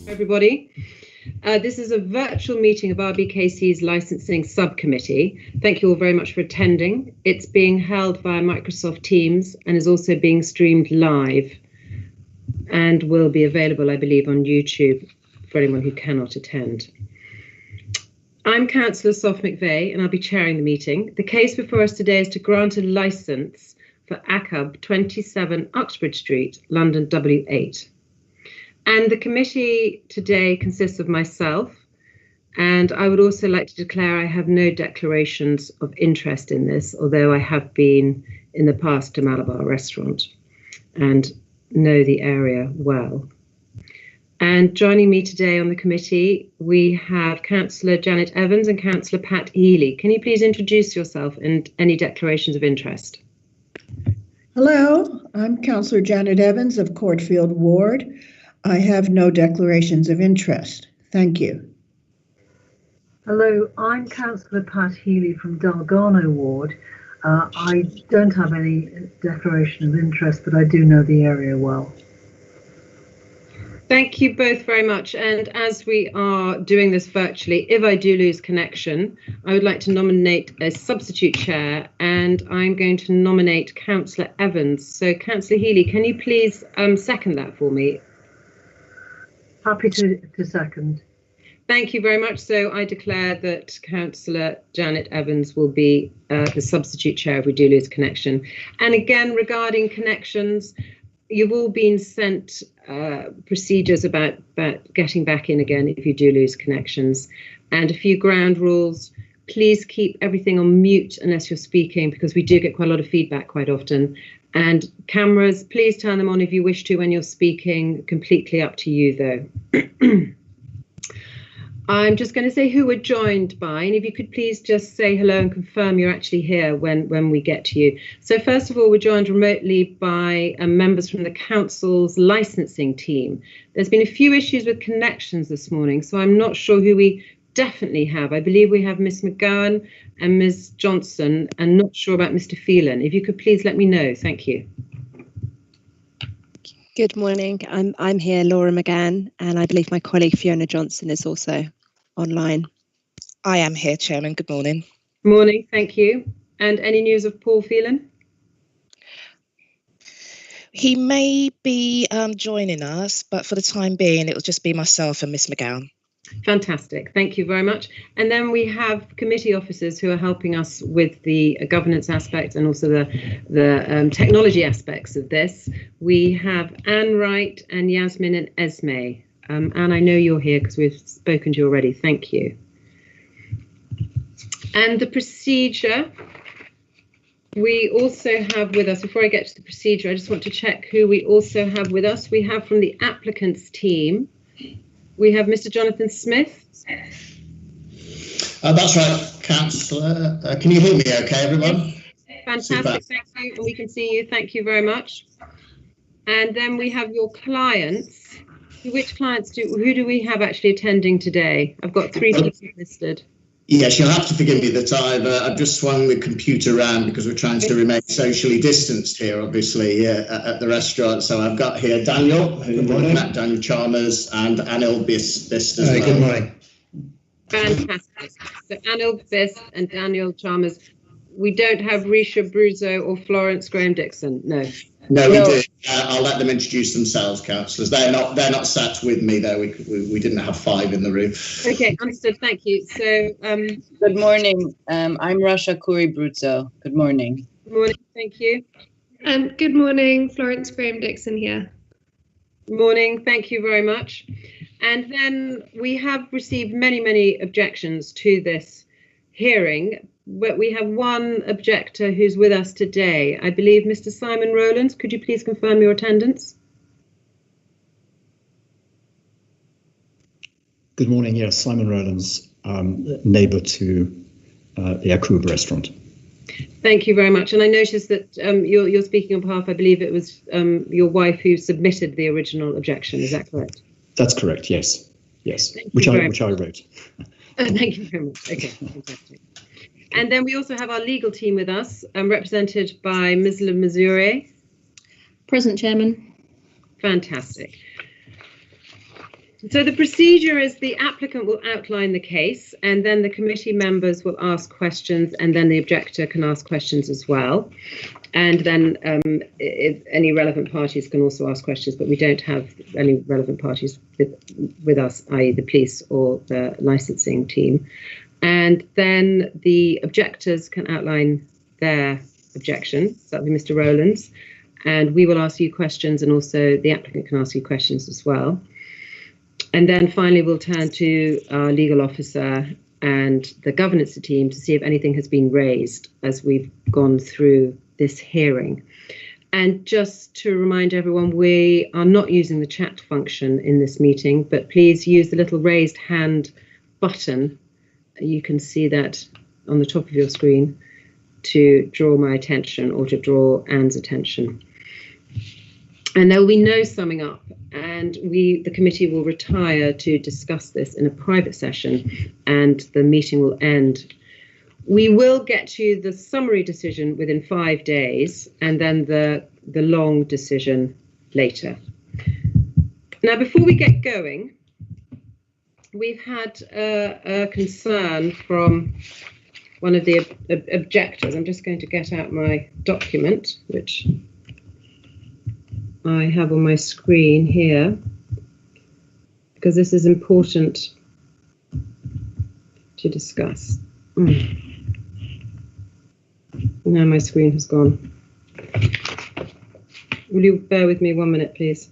Everybody. This is a virtual meeting of RBKC's licensing subcommittee. Thank you all very much for attending. It's being held via Microsoft Teams and is also being streamed live and will be available, I believe, on YouTube for anyone who cannot attend. I'm Councillor Sof McVeigh and I'll be chairing the meeting. The case before us today is to grant a licence for ACUB 27 Uxbridge Street, London W8. And the committee today consists of myself, and I would also like to declare I have no declarations of interest in this, although I have been in the past to Malabar Restaurant and know the area well. And joining me today on the committee, we have Councillor Janet Evans and Councillor Pat Healy. Can you please introduce yourself and any declarations of interest? Hello, I'm Councillor Janet Evans of Courtfield Ward. I have no declarations of interest. Thank you. Hello, I'm Councillor Pat Healy from Dalgarno Ward. I don't have any declaration of interest, but I do know the area well. Thank you both very much. And as we are doing this virtually, if I do lose connection, I would like to nominate a substitute chair, and I'm going to nominate Councillor Evans. So Councillor Healy, can you please second that for me? Happy to second. Thank you very much. So I declare that Councillor Janet Evans will be the substitute chair if we do lose connection. And again, regarding connections, you've all been sent procedures about getting back in again if you do lose connections. And a few ground rules. Please keep everything on mute unless you're speaking, because we do get quite a lot of feedback quite often. And cameras, please turn them on if you wish to when you're speaking. Completely up to you, though. I'm just going to say who we're joined by, and if you could please just say hello and confirm you're actually here when we get to you. So first of all, we're joined remotely by members from the council's licensing team. There's been a few issues with connections this morning, so I'm not sure who we definitely have. I believe we have Miss McGowan and Ms. Johnson, and not sure about Mr. Phelan. If you could please let me know. Thank you. Good morning. I'm here, Laura McGann, and I believe my colleague Fiona Johnson is also online. I am here, Chairman. Good morning. Morning, thank you. And any news of Paul Phelan? He may be joining us, but for the time being, it will just be myself and Miss McGowan. Fantastic, thank you very much. And then we have committee officers who are helping us with the governance aspect and also the technology aspects of this. We have Anne Wright and Yasmin and Esme. Anne, I know you're here because we've spoken to you already. Thank you. And the procedure, we also have with us, before I get to the procedure, I just want to check who we also have with us. We have from the applicants team, we have Mr. Jonathan Smith. That's right, Councillor. Can you hear me okay, everyone? Fantastic, super. Thank you. And we can see you. Thank you very much. And then we have your clients. Which clients who do we have actually attending today? I've got 3 people listed. Yes, you'll have to forgive me that I've just swung the computer around because we're trying to remain socially distanced here, obviously, at the restaurant. So I've got here Daniel, who you're looking at, Daniel Chalmers, and Anil Bist as well. Good morning. Fantastic. So Anil Bist and Daniel Chalmers. We don't have Risha Bruzo or Florence Graham-Dixon, no. No, we do. I'll let them introduce themselves, councillors. They're not sat with me though. We didn't have 5 in the room. Okay, understood. Thank you. So, good morning. I'm Rasha Kuri-Bruzzo. Good morning. Good morning. Thank you. Good morning, Florence Graham-Dixon here. Morning. Thank you very much. And then we have received many objections to this hearing. But we have one objector who's with us today. I believe Mr. Simon Rowlands. Could you please confirm your attendance? Good morning. Yes, Simon Rowlands, neighbour to the ACUB restaurant. Thank you very much. And I noticed that you're speaking on behalf, I believe it was your wife who submitted the original objection. Is that correct? That's correct. Yes. Yes. Which I wrote. Thank you very much. Okay. Fantastic. And then we also have our legal team with us, represented by Ms. Missouri. Present, Chairman. Fantastic. So the procedure is the applicant will outline the case, and then the committee members will ask questions, and then the objector can ask questions as well. And then if any relevant parties can also ask questions, but we don't have any relevant parties with us, i.e. the police or the licensing team. And then the objectors can outline their objections. So that'll be Mr. Rowlands. And we will ask you questions, and also the applicant can ask you questions as well. And then finally, we'll turn to our legal officer and the governance team to see if anything has been raised as we've gone through this hearing. And just to remind everyone, we are not using the chat function in this meeting, but please use the little raised hand button. You can see that on the top of your screen to draw my attention or to draw Anne's attention. And there will be no summing up, and the committee will retire to discuss this in a private session, and the meeting will end. We will get to the summary decision within 5 days, and then the long decision later. Now, before we get going, we've had a concern from one of the objectors. I'm just going to get out my document, which I have on my screen here, because this is important to discuss. Now my screen has gone. Will you bear with me 1 minute, please?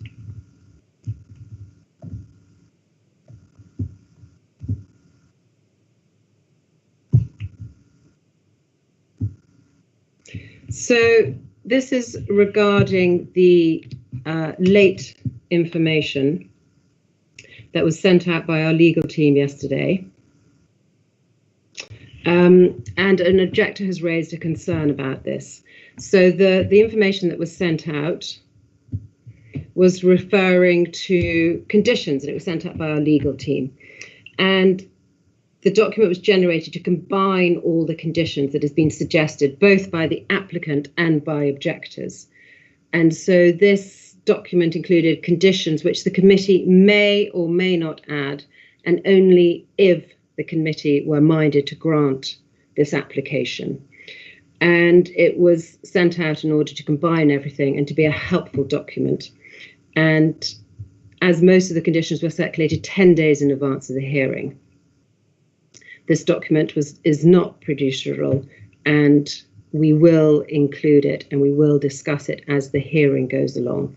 So this is regarding the late information that was sent out by our legal team yesterday. And an objector has raised a concern about this. So the information that was sent out was referring to conditions, and it was sent out by our legal team. And the document was generated to combine all the conditions that has been suggested, both by the applicant and by objectors. And so this document included conditions which the committee may or may not add, and only if the committee were minded to grant this application. And it was sent out in order to combine everything and to be a helpful document. And as most of the conditions were circulated 10 days in advance of the hearing, this document is not procedural, and we will include it and we will discuss it as the hearing goes along.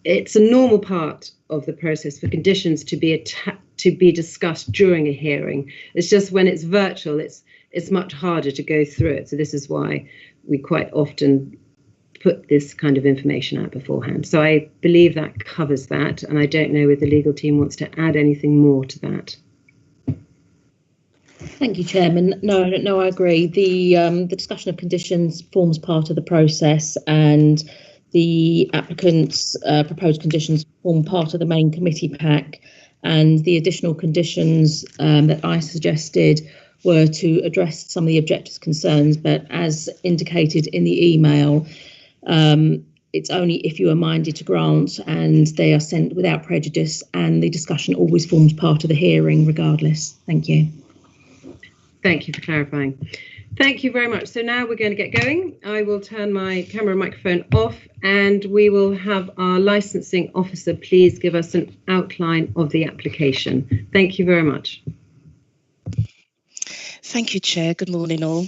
It's a normal part of the process for conditions to be discussed during a hearing. It's just when it's virtual, it's much harder to go through it. So this is why we quite often put this kind of information out beforehand. So I believe that covers that, and I don't know if the legal team wants to add anything more to that. Thank you, Chairman. No, I agree. The discussion of conditions forms part of the process, and the applicant's proposed conditions form part of the main committee pack. And the additional conditions that I suggested were to address some of the objectors' concerns, but as indicated in the email, it's only if you are minded to grant, and they are sent without prejudice, and the discussion always forms part of the hearing regardless. Thank you. Thank you for clarifying. Thank you very much. So now we're going to get going. I will turn my camera and microphone off, and we will have our licensing officer please give us an outline of the application. Thank you very much. Thank you, Chair. Good morning, all.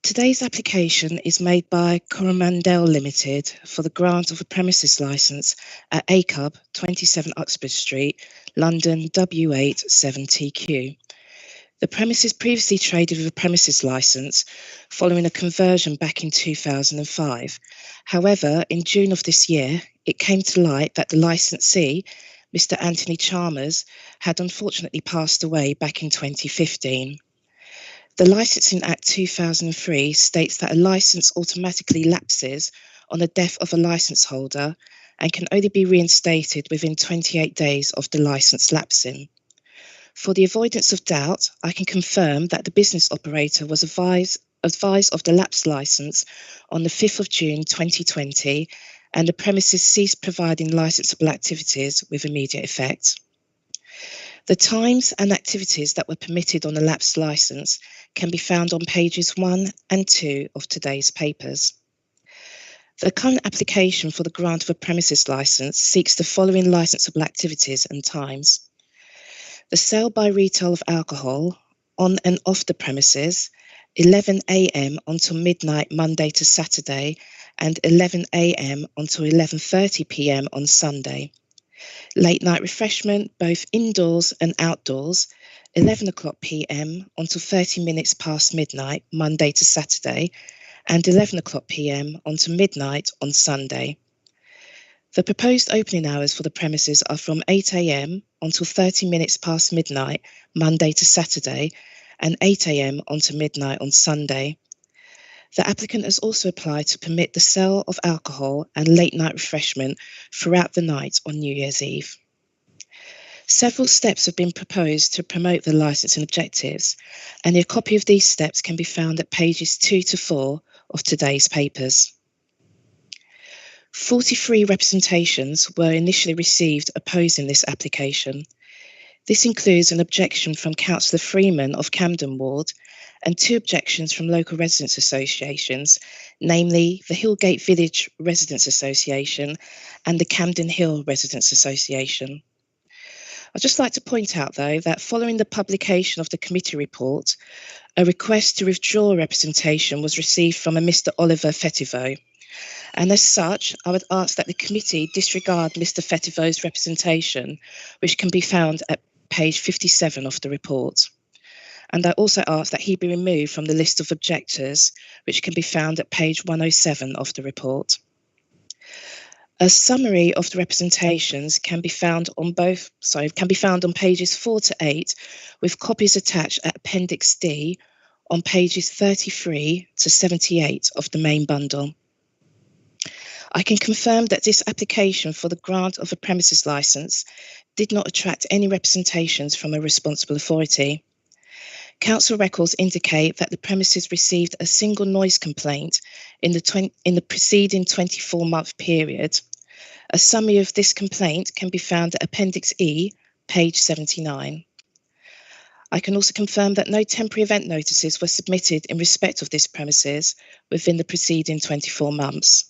Today's application is made by Coromandel Limited for the grant of a premises licence at ACUB 27 Uxbridge Street, London W8 7TQ. The premises previously traded with a premises licence following a conversion back in 2005. However, in June of this year, it came to light that the licensee, Mr. Anthony Chalmers, had unfortunately passed away back in 2015. The Licensing Act 2003 states that a licence automatically lapses on the death of a licence holder and can only be reinstated within 28 days of the licence lapsing. For the avoidance of doubt, I can confirm that the business operator was advised of the lapsed licence on the 5th of June 2020, and the premises ceased providing licensable activities with immediate effect. The times and activities that were permitted on the lapsed licence can be found on pages 1 and 2 of today's papers. The current application for the grant of a premises licence seeks the following licensable activities and times: the sale by retail of alcohol on and off the premises, 11 a.m. until midnight Monday to Saturday, and 11 a.m. until 11:30 p.m. on Sunday. Late night refreshment, both indoors and outdoors, 11 o'clock p.m. until 30 minutes past midnight Monday to Saturday, and 11 o'clock p.m. until midnight on Sunday. The proposed opening hours for the premises are from 8 a.m. until 30 minutes past midnight Monday to Saturday, and 8 a.m. until midnight on Sunday. The applicant has also applied to permit the sale of alcohol and late night refreshment throughout the night on New Year's Eve. Several steps have been proposed to promote the licensing objectives, and a copy of these steps can be found at pages 2 to 4 of today's papers. 43 representations were initially received opposing this application. This includes an objection from Councillor Freeman of Camden Ward and 2 objections from local residents associations, namely the Hillgate Village Residents Association and the Camden Hill Residents Association. I'd just like to point out, though, that following the publication of the committee report, a request to withdraw representation was received from a Mr. Oliver Fetivo. And as such, I would ask that the committee disregard Mr. Fetivo's representation, which can be found at page 57 of the report. And I also ask that he be removed from the list of objectors, which can be found at page 107 of the report. A summary of the representations can be found on pages 4 to 8, with copies attached at Appendix D on pages 33 to 78 of the main bundle. I can confirm that this application for the grant of a premises licence did not attract any representations from a responsible authority. Council records indicate that the premises received a single noise complaint in the preceding 24-month period. A summary of this complaint can be found at Appendix E, page 79. I can also confirm that no temporary event notices were submitted in respect of this premises within the preceding 24 months.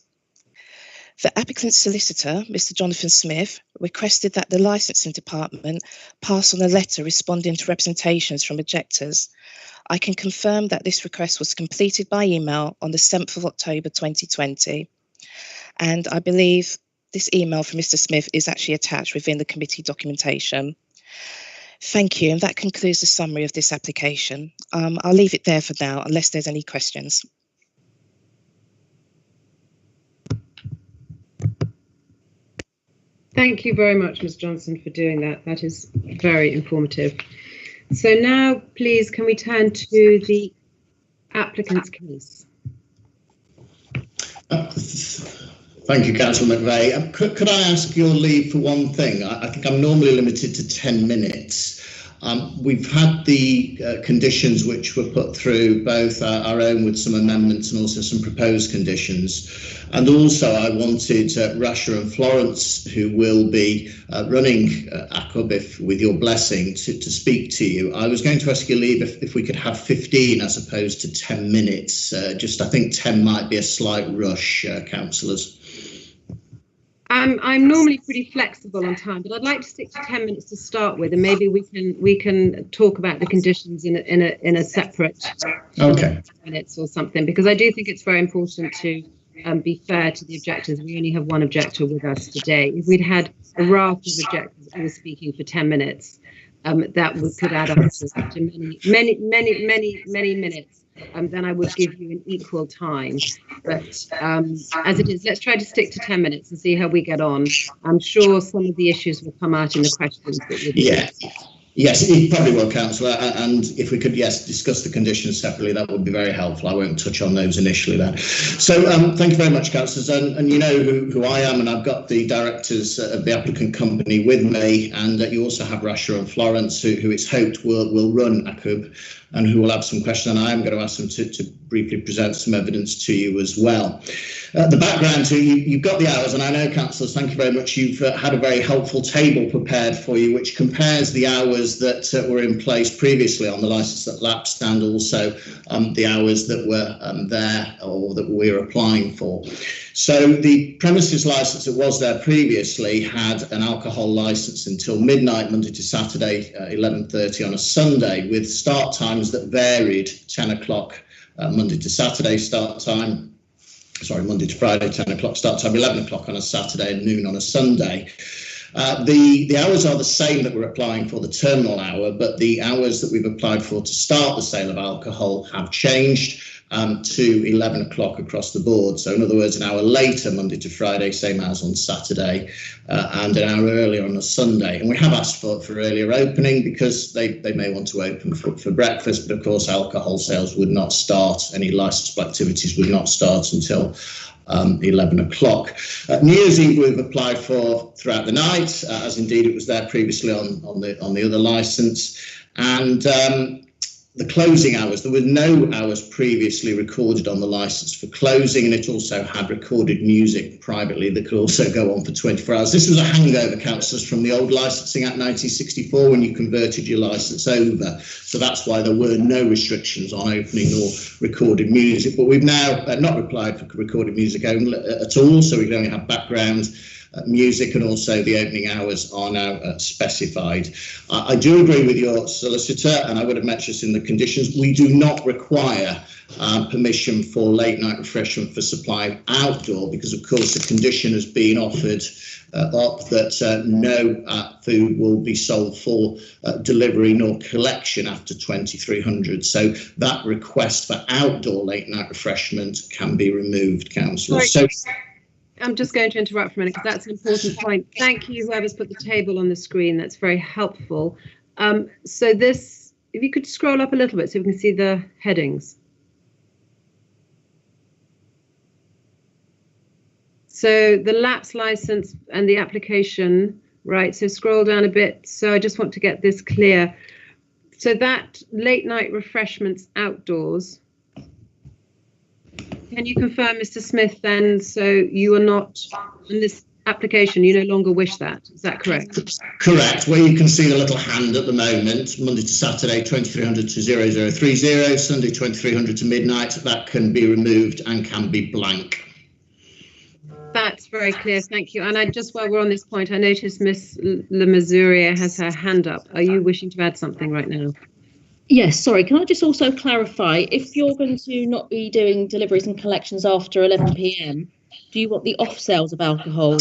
The applicant's solicitor, Mr. Jonathan Smith, requested that the licensing department pass on a letter responding to representations from objectors. I can confirm that this request was completed by email on the 7th of October 2020. And I believe this email from Mr. Smith is actually attached within the committee documentation. Thank you, and that concludes the summary of this application. I'll leave it there for now, unless there's any questions. Thank you very much, Ms. Johnson, for doing that. That is very informative. So now, please, can we turn to the applicant's case? Thank you, Councillor McVeigh. Could I ask your leave for one thing? I think I'm normally limited to 10 minutes. We've had the conditions which were put through, both our own with some amendments and also some proposed conditions. And also I wanted Rasha and Florence, who will be running ACUB, with your blessing, to speak to you. I was going to ask you leave if we could have 15 as opposed to 10 minutes. I think 10 might be a slight rush, councillors. I'm normally pretty flexible on time, but I'd like to stick to 10 minutes to start with, and maybe we can talk about the conditions in a separate 10 minutes or something, because I do think it's very important to be fair to the objectors. We only have one objector with us today. If we'd had a raft of objectors who were speaking for 10 minutes, that could add up to many minutes. Then I would give you an equal time. But as it is, let's try to stick to 10 minutes and see how we get on. I'm sure some of the issues will come out in the questions that you'll be Yes, it probably will, Councillor. And if we could, discuss the conditions separately, that would be very helpful. I won't touch on those initially then. So thank you very much, Councillors. And you know who I am, and I've got the directors of the applicant company with me, and you also have Rasha and Florence, who it's hoped will run ACUB, and who will have some questions. And I am going to ask them to briefly present some evidence to you as well. The background to you've got the hours, and I know, councillors, thank you very much. You've had a very helpful table prepared for you, which compares the hours that were in place previously on the licence that lapsed, and also the hours that were there or that we're applying for. So the premises licence that was there previously had an alcohol licence until midnight, Monday to Saturday, 11:30 on a Sunday, with start times that varied. 10 o'clock Monday to Saturday start time. Sorry, Monday to Friday, 10 o'clock start time, 11 o'clock on a Saturday and noon on a Sunday. The hours are the same that we're applying for the terminal hour, but the hours that we've applied for to start the sale of alcohol have changed to 11 o'clock across the board. So in other words, an hour later, Monday to Friday, same hours on Saturday, and an hour earlier on a Sunday. And we have asked for earlier opening because they may want to open for breakfast, but of course alcohol sales would not start, any licensable activities would not start until 11 o'clock. New Year's Eve we've applied for throughout the night, as indeed it was there previously on the other licence. And the closing hours, there were no hours previously recorded on the licence for closing, and it also had recorded music privately that could also go on for 24 hours. This was a hangover, councillors, from the old Licensing Act 1964 when you converted your licence over. So that's why there were no restrictions on opening or recorded music. But we've now not applied for recorded music only at all, so we can only have background music, and also the opening hours are now specified. I do agree with your solicitor, and I would have mentioned this in the conditions. We do not require permission for late night refreshment for supply outdoor, because of course the condition has been offered up that no food will be sold for delivery nor collection after 2300. So that request for outdoor late night refreshment can be removed, councillors. So I'm just going to interrupt for a minute because that's an important point. Thank you, whoever's put the table on the screen. That's very helpful. So this, if you could scroll up a little bit so we can see the headings. So the lapse license and the application, right? So scroll down a bit. So I just want to get this clear. So that late night refreshments outdoors. Can you confirm, Mr. Smith, then, so you are not, in this application, you no longer wish that? Is that correct? Correct. Where you can see the little hand at the moment, Monday to Saturday, 2300 to 0030, Sunday, 2300 to midnight, that can be removed and can be blank. That's very clear, thank you. And I just, while we're on this point, I noticed Miss Lemazurier has her hand up. Are you wishing to add something right now? Yes, sorry, can I just also clarify, if you're going to not be doing deliveries and collections after 11 p.m, do you want the off sales of alcohol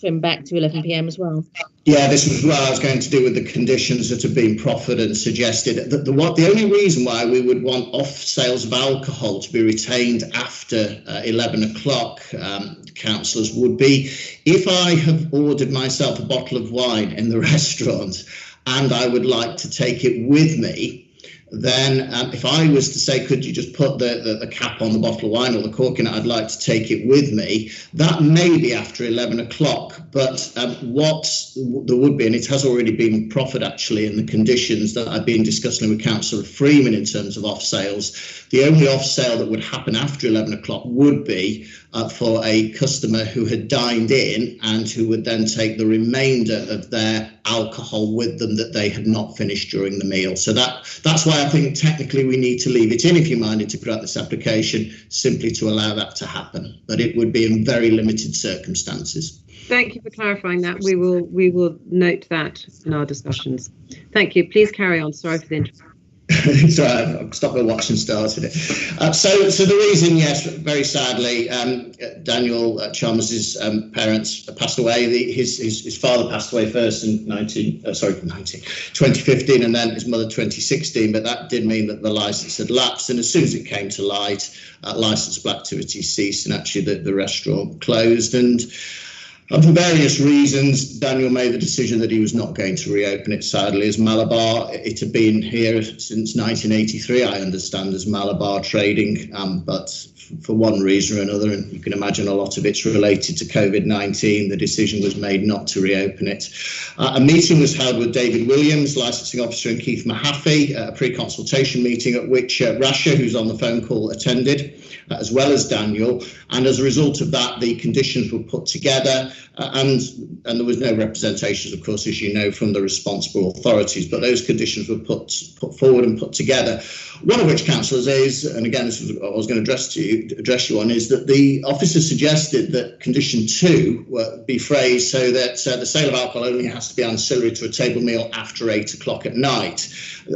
trimmed back to 11 p.m. as well? Yeah, this was what I was going to do with the conditions that have been proffered and suggested. The only reason why we would want off sales of alcohol to be retained after 11 o'clock, councillors, would be if I have ordered myself a bottle of wine in the restaurant and I would like to take it with me, then if I was to say, could you just put the cap on the bottle of wine or the cork in it, I'd like to take it with me. That may be after 11 o'clock, but what there would be, and it has already been proffered actually in the conditions that I've been discussing with Councillor Freeman in terms of off sales, the only off sale that would happen after 11 o'clock would be for a customer who had dined in and who would then take the remainder of their alcohol with them that they had not finished during the meal. So that's why I think technically we need to leave it in, if you minded to put out this application, simply to allow that to happen. But it would be in very limited circumstances. Thank you for clarifying that. We will note that in our discussions. Thank you. Please carry on. Sorry for the interruption. Sorry, I've stopped my watch and started it. So the reason, yes, very sadly, Daniel Chalmers' parents passed away. His father passed away first in 2015, and then his mother 2016. But that did mean that the licence had lapsed, and as soon as it came to light, licensable activity ceased, and actually the restaurant closed. And For various reasons, Daniel made the decision that he was not going to reopen it, sadly, as Malabar. It had been here since 1983, I understand, as Malabar trading, but for one reason or another, and you can imagine a lot of it's related to COVID-19, the decision was made not to reopen it. A meeting was held with David Williams, licensing officer, and Keith Mahaffey, a pre-consultation meeting at which Rasha, who's on the phone call, attended, as well as Daniel. And as a result of that, the conditions were put together, and there was no representations, of course, as you know, from the responsible authorities, but those conditions were put forward and put together. One of which, councillors, is, and again, this is what I was going to address you on, is that the officer suggested that condition 2 be phrased so that the sale of alcohol only has to be ancillary to a table meal after 8 o'clock at night.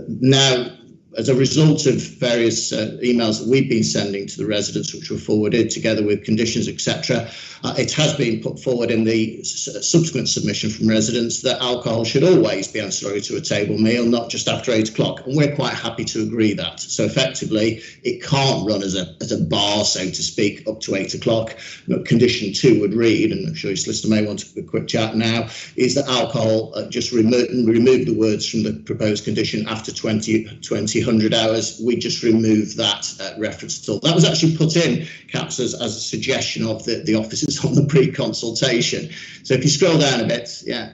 Now, as a result of various emails that we've been sending to the residents, which were forwarded together with conditions, etc., it has been put forward in the subsequent submission from residents that alcohol should always be ancillary to a table meal, not just after 8 o'clock. And we're quite happy to agree that. So effectively, it can't run as a bar, so to speak, up to 8 o'clock. Condition 2 would read, and I'm sure your solicitor may want a quick chat now, is that alcohol just remove the words from the proposed condition after 100 hours. We just remove that reference at all. That was actually put in, councillors, as a suggestion of the officers on the pre-consultation. So if you scroll down a bit,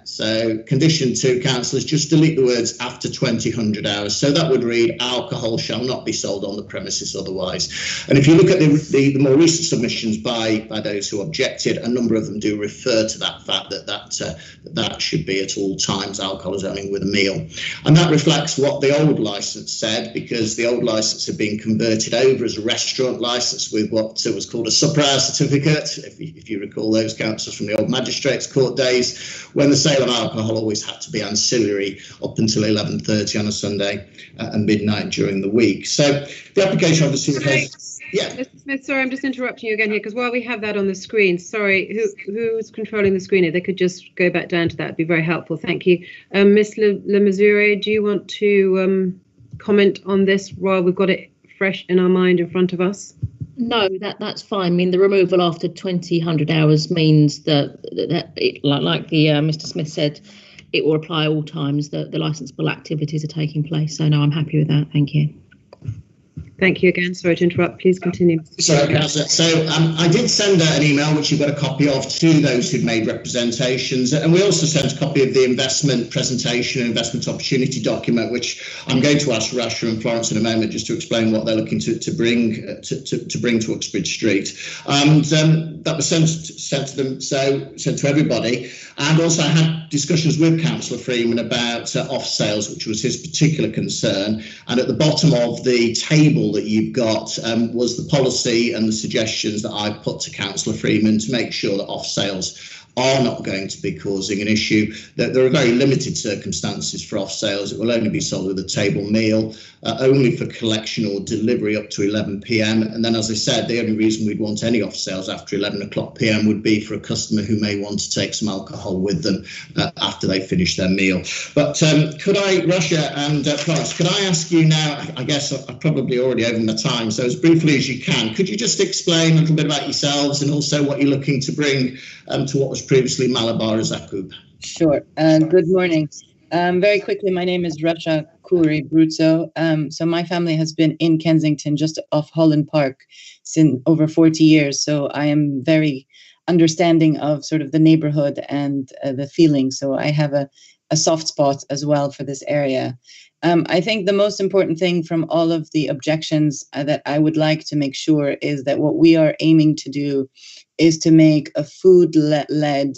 so condition 2, councillors, just delete the words after 100 hours. So that would read, alcohol shall not be sold on the premises otherwise. And if you look at the more recent submissions by those who objected, a number of them do refer to that fact that should be at all times alcohol is only with a meal. And that reflects what the old licence said, because the old licence had been converted over as a restaurant licence with what was called a supper hour certificate, if you recall those, councillors, from the old magistrates court days, when the sale of alcohol always had to be ancillary up until 11:30 on a Sunday and midnight during the week. So the application obviously has... Yeah. Mr. Smith, sorry, I'm just interrupting you again here, because while we have that on the screen, sorry, who's controlling the screen here? They could just go back down to that. It'd be very helpful. Thank you. Ms. Lemazure, do you want to comment on this while we've got it fresh in our mind in front of us? No, that's fine. I mean, the removal after 100 hours means that it, like the Mr. Smith said, it will apply all times that the licensable activities are taking place. So no, I'm happy with that. Thank you. Thank you again. Sorry to interrupt. Please continue. Sorry, Councillor. So I did send an email, which you've got a copy of, to those who'd made representations. And we also sent a copy of the investment presentation, investment opportunity document, which I'm going to ask Rasha and Florence in a moment just to explain what they're looking to bring to Uxbridge Street. And that was sent to them, so sent to everybody. And also I had discussions with Councillor Freeman about off sales, which was his particular concern. And at the bottom of the table that you've got was the policy and the suggestions that I put to Councillor Freeman to make sure that off sales are not going to be causing an issue, that there are very limited circumstances for off sales. It will only be sold with a table meal, only for collection or delivery up to 11 p.m. And then, as I said, the only reason we'd want any off sales after 11 o'clock p.m. would be for a customer who may want to take some alcohol with them after they finish their meal. But could I, Rasha and Florence, could I ask you now, I guess I've probably already over my time, so as briefly as you can, could you just explain a little bit about yourselves and also what you're looking to bring to what was previously Malabar as Akub? Sure. Good morning. Very quickly, my name is Rasha Bruzzo. So my family has been in Kensington, just off Holland Park, since over 40 years. So I am very understanding of sort of the neighborhood and the feeling. So I have a soft spot as well for this area. I think the most important thing from all of the objections that I would like to make sure is that what we are aiming to do is to make a food-led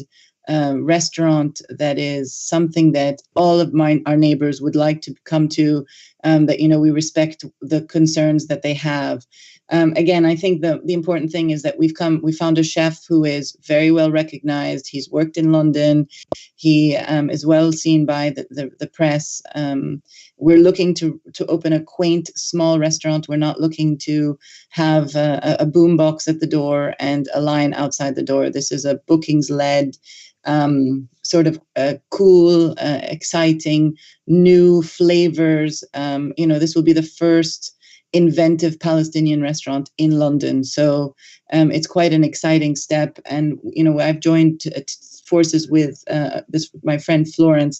restaurant that is something that all of our neighbors would like to come to, that, you know, we respect the concerns that they have. Again, I think the important thing is that we found a chef who is very well recognized. He's worked in London. He is well seen by the press. We're looking to open a quaint, small restaurant. We're not looking to have a boombox at the door and a line outside the door. This is a bookings-led, sort of cool, exciting, new flavors. You know, this will be the first inventive Palestinian restaurant in London. So it's quite an exciting step. And, you know, I've joined forces with my friend Florence,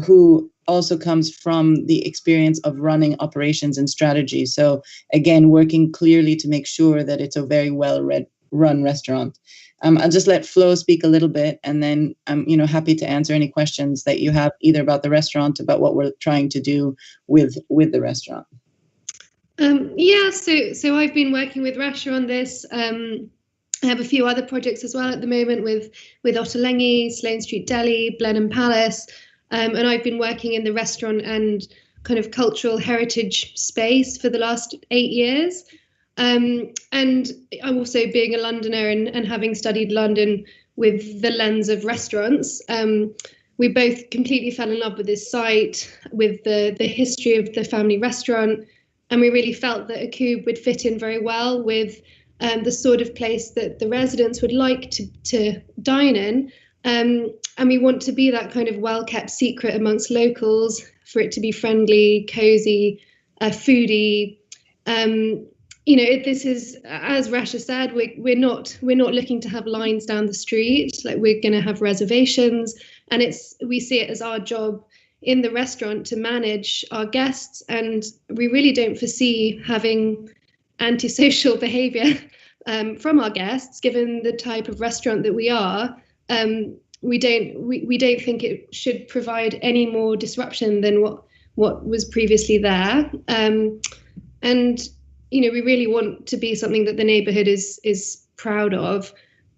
who also comes from the experience of running operations and strategy. So again, working clearly to make sure that it's a very well-run restaurant. I'll just let Flo speak a little bit, and then I'm happy to answer any questions that you have either about the restaurant, about what we're trying to do with the restaurant. Yeah, so I've been working with Rasha on this. I have a few other projects as well at the moment with Ottolenghi, Sloane Street Deli, Blenheim Palace, and I've been working in the restaurant and kind of cultural heritage space for the last 8 years. And I'm also, being a Londoner and having studied London with the lens of restaurants, we both completely fell in love with this site, with the history of the family restaurant, and we really felt that Akub would fit in very well with the sort of place that the residents would like to dine in. And we want to be that kind of well-kept secret amongst locals, for it to be friendly, cozy, foodie. This is, as Rasha said, we're not looking to have lines down the street. Like, we're going to have reservations, and we see it as our job in the restaurant to manage our guests, and we really don't foresee having antisocial behaviour from our guests, given the type of restaurant that we are. We don't think it should provide any more disruption than what was previously there. And we really want to be something that the neighbourhood is proud of.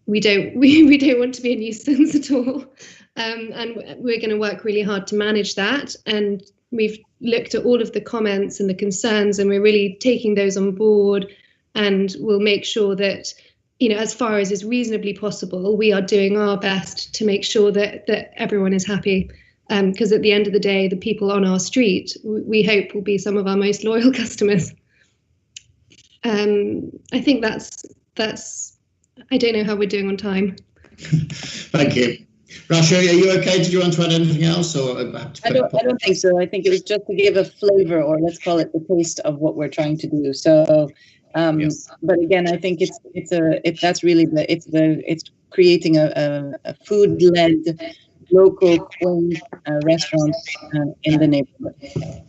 We don't want to be a nuisance at all. And we're going to work really hard to manage that. And we've looked at all of the comments and the concerns, and we're really taking those on board. And we'll make sure that, as far as is reasonably possible, we are doing our best to make sure that everyone is happy. Because at the end of the day, the people on our street, we hope, will be some of our most loyal customers. I think that's. I don't know how we're doing on time. Thank you. Rasha, are you okay? Did you want to add anything else? Or I don't think so. I think it was just to give a flavor, or let's call it the taste of what we're trying to do. So, yes. But again, I think it's creating a food-led, local, quaint restaurant in the neighborhood.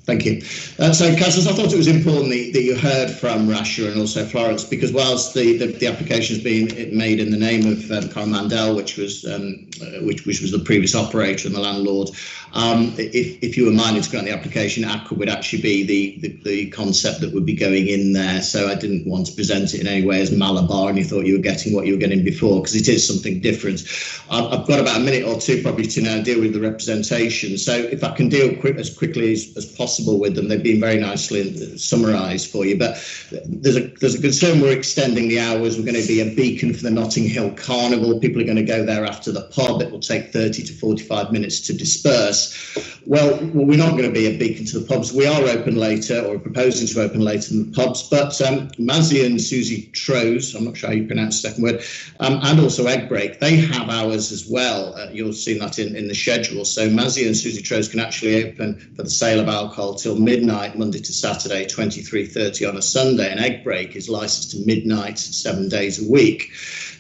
Thank you. So, Councillors, I thought it was important that you heard from Rasha and also Florence, because whilst the application is being made in the name of Coromandel, which was the previous operator and the landlord, if you were minded to grant the application, ACWA would actually be the concept that would be going in there. So I didn't want to present it in any way as Malabar, and you thought you were getting what you were getting before, because it is something different. I've got about a minute or two probably to now deal with the representation. So if I can deal as quickly as possible with them, they've been very nicely summarised for you. But there's a concern we're extending the hours. We're going to be a beacon for the Notting Hill Carnival. People are going to go there after the pub. It will take 30 to 45 minutes to disperse. Well, we're not going to be a beacon to the pubs. We are open later, or proposing to open later than the pubs. But Mazzy and Susie Trose, I'm not sure how you pronounce the second word, and also Egg Break, they have hours as well. You'll see that in the schedule. So Mazzy and Susie Trose can actually open for the sale of alcohol till midnight, Monday to Saturday, 23:30 on a Sunday. And Egg Break is licensed to midnight, 7 days a week.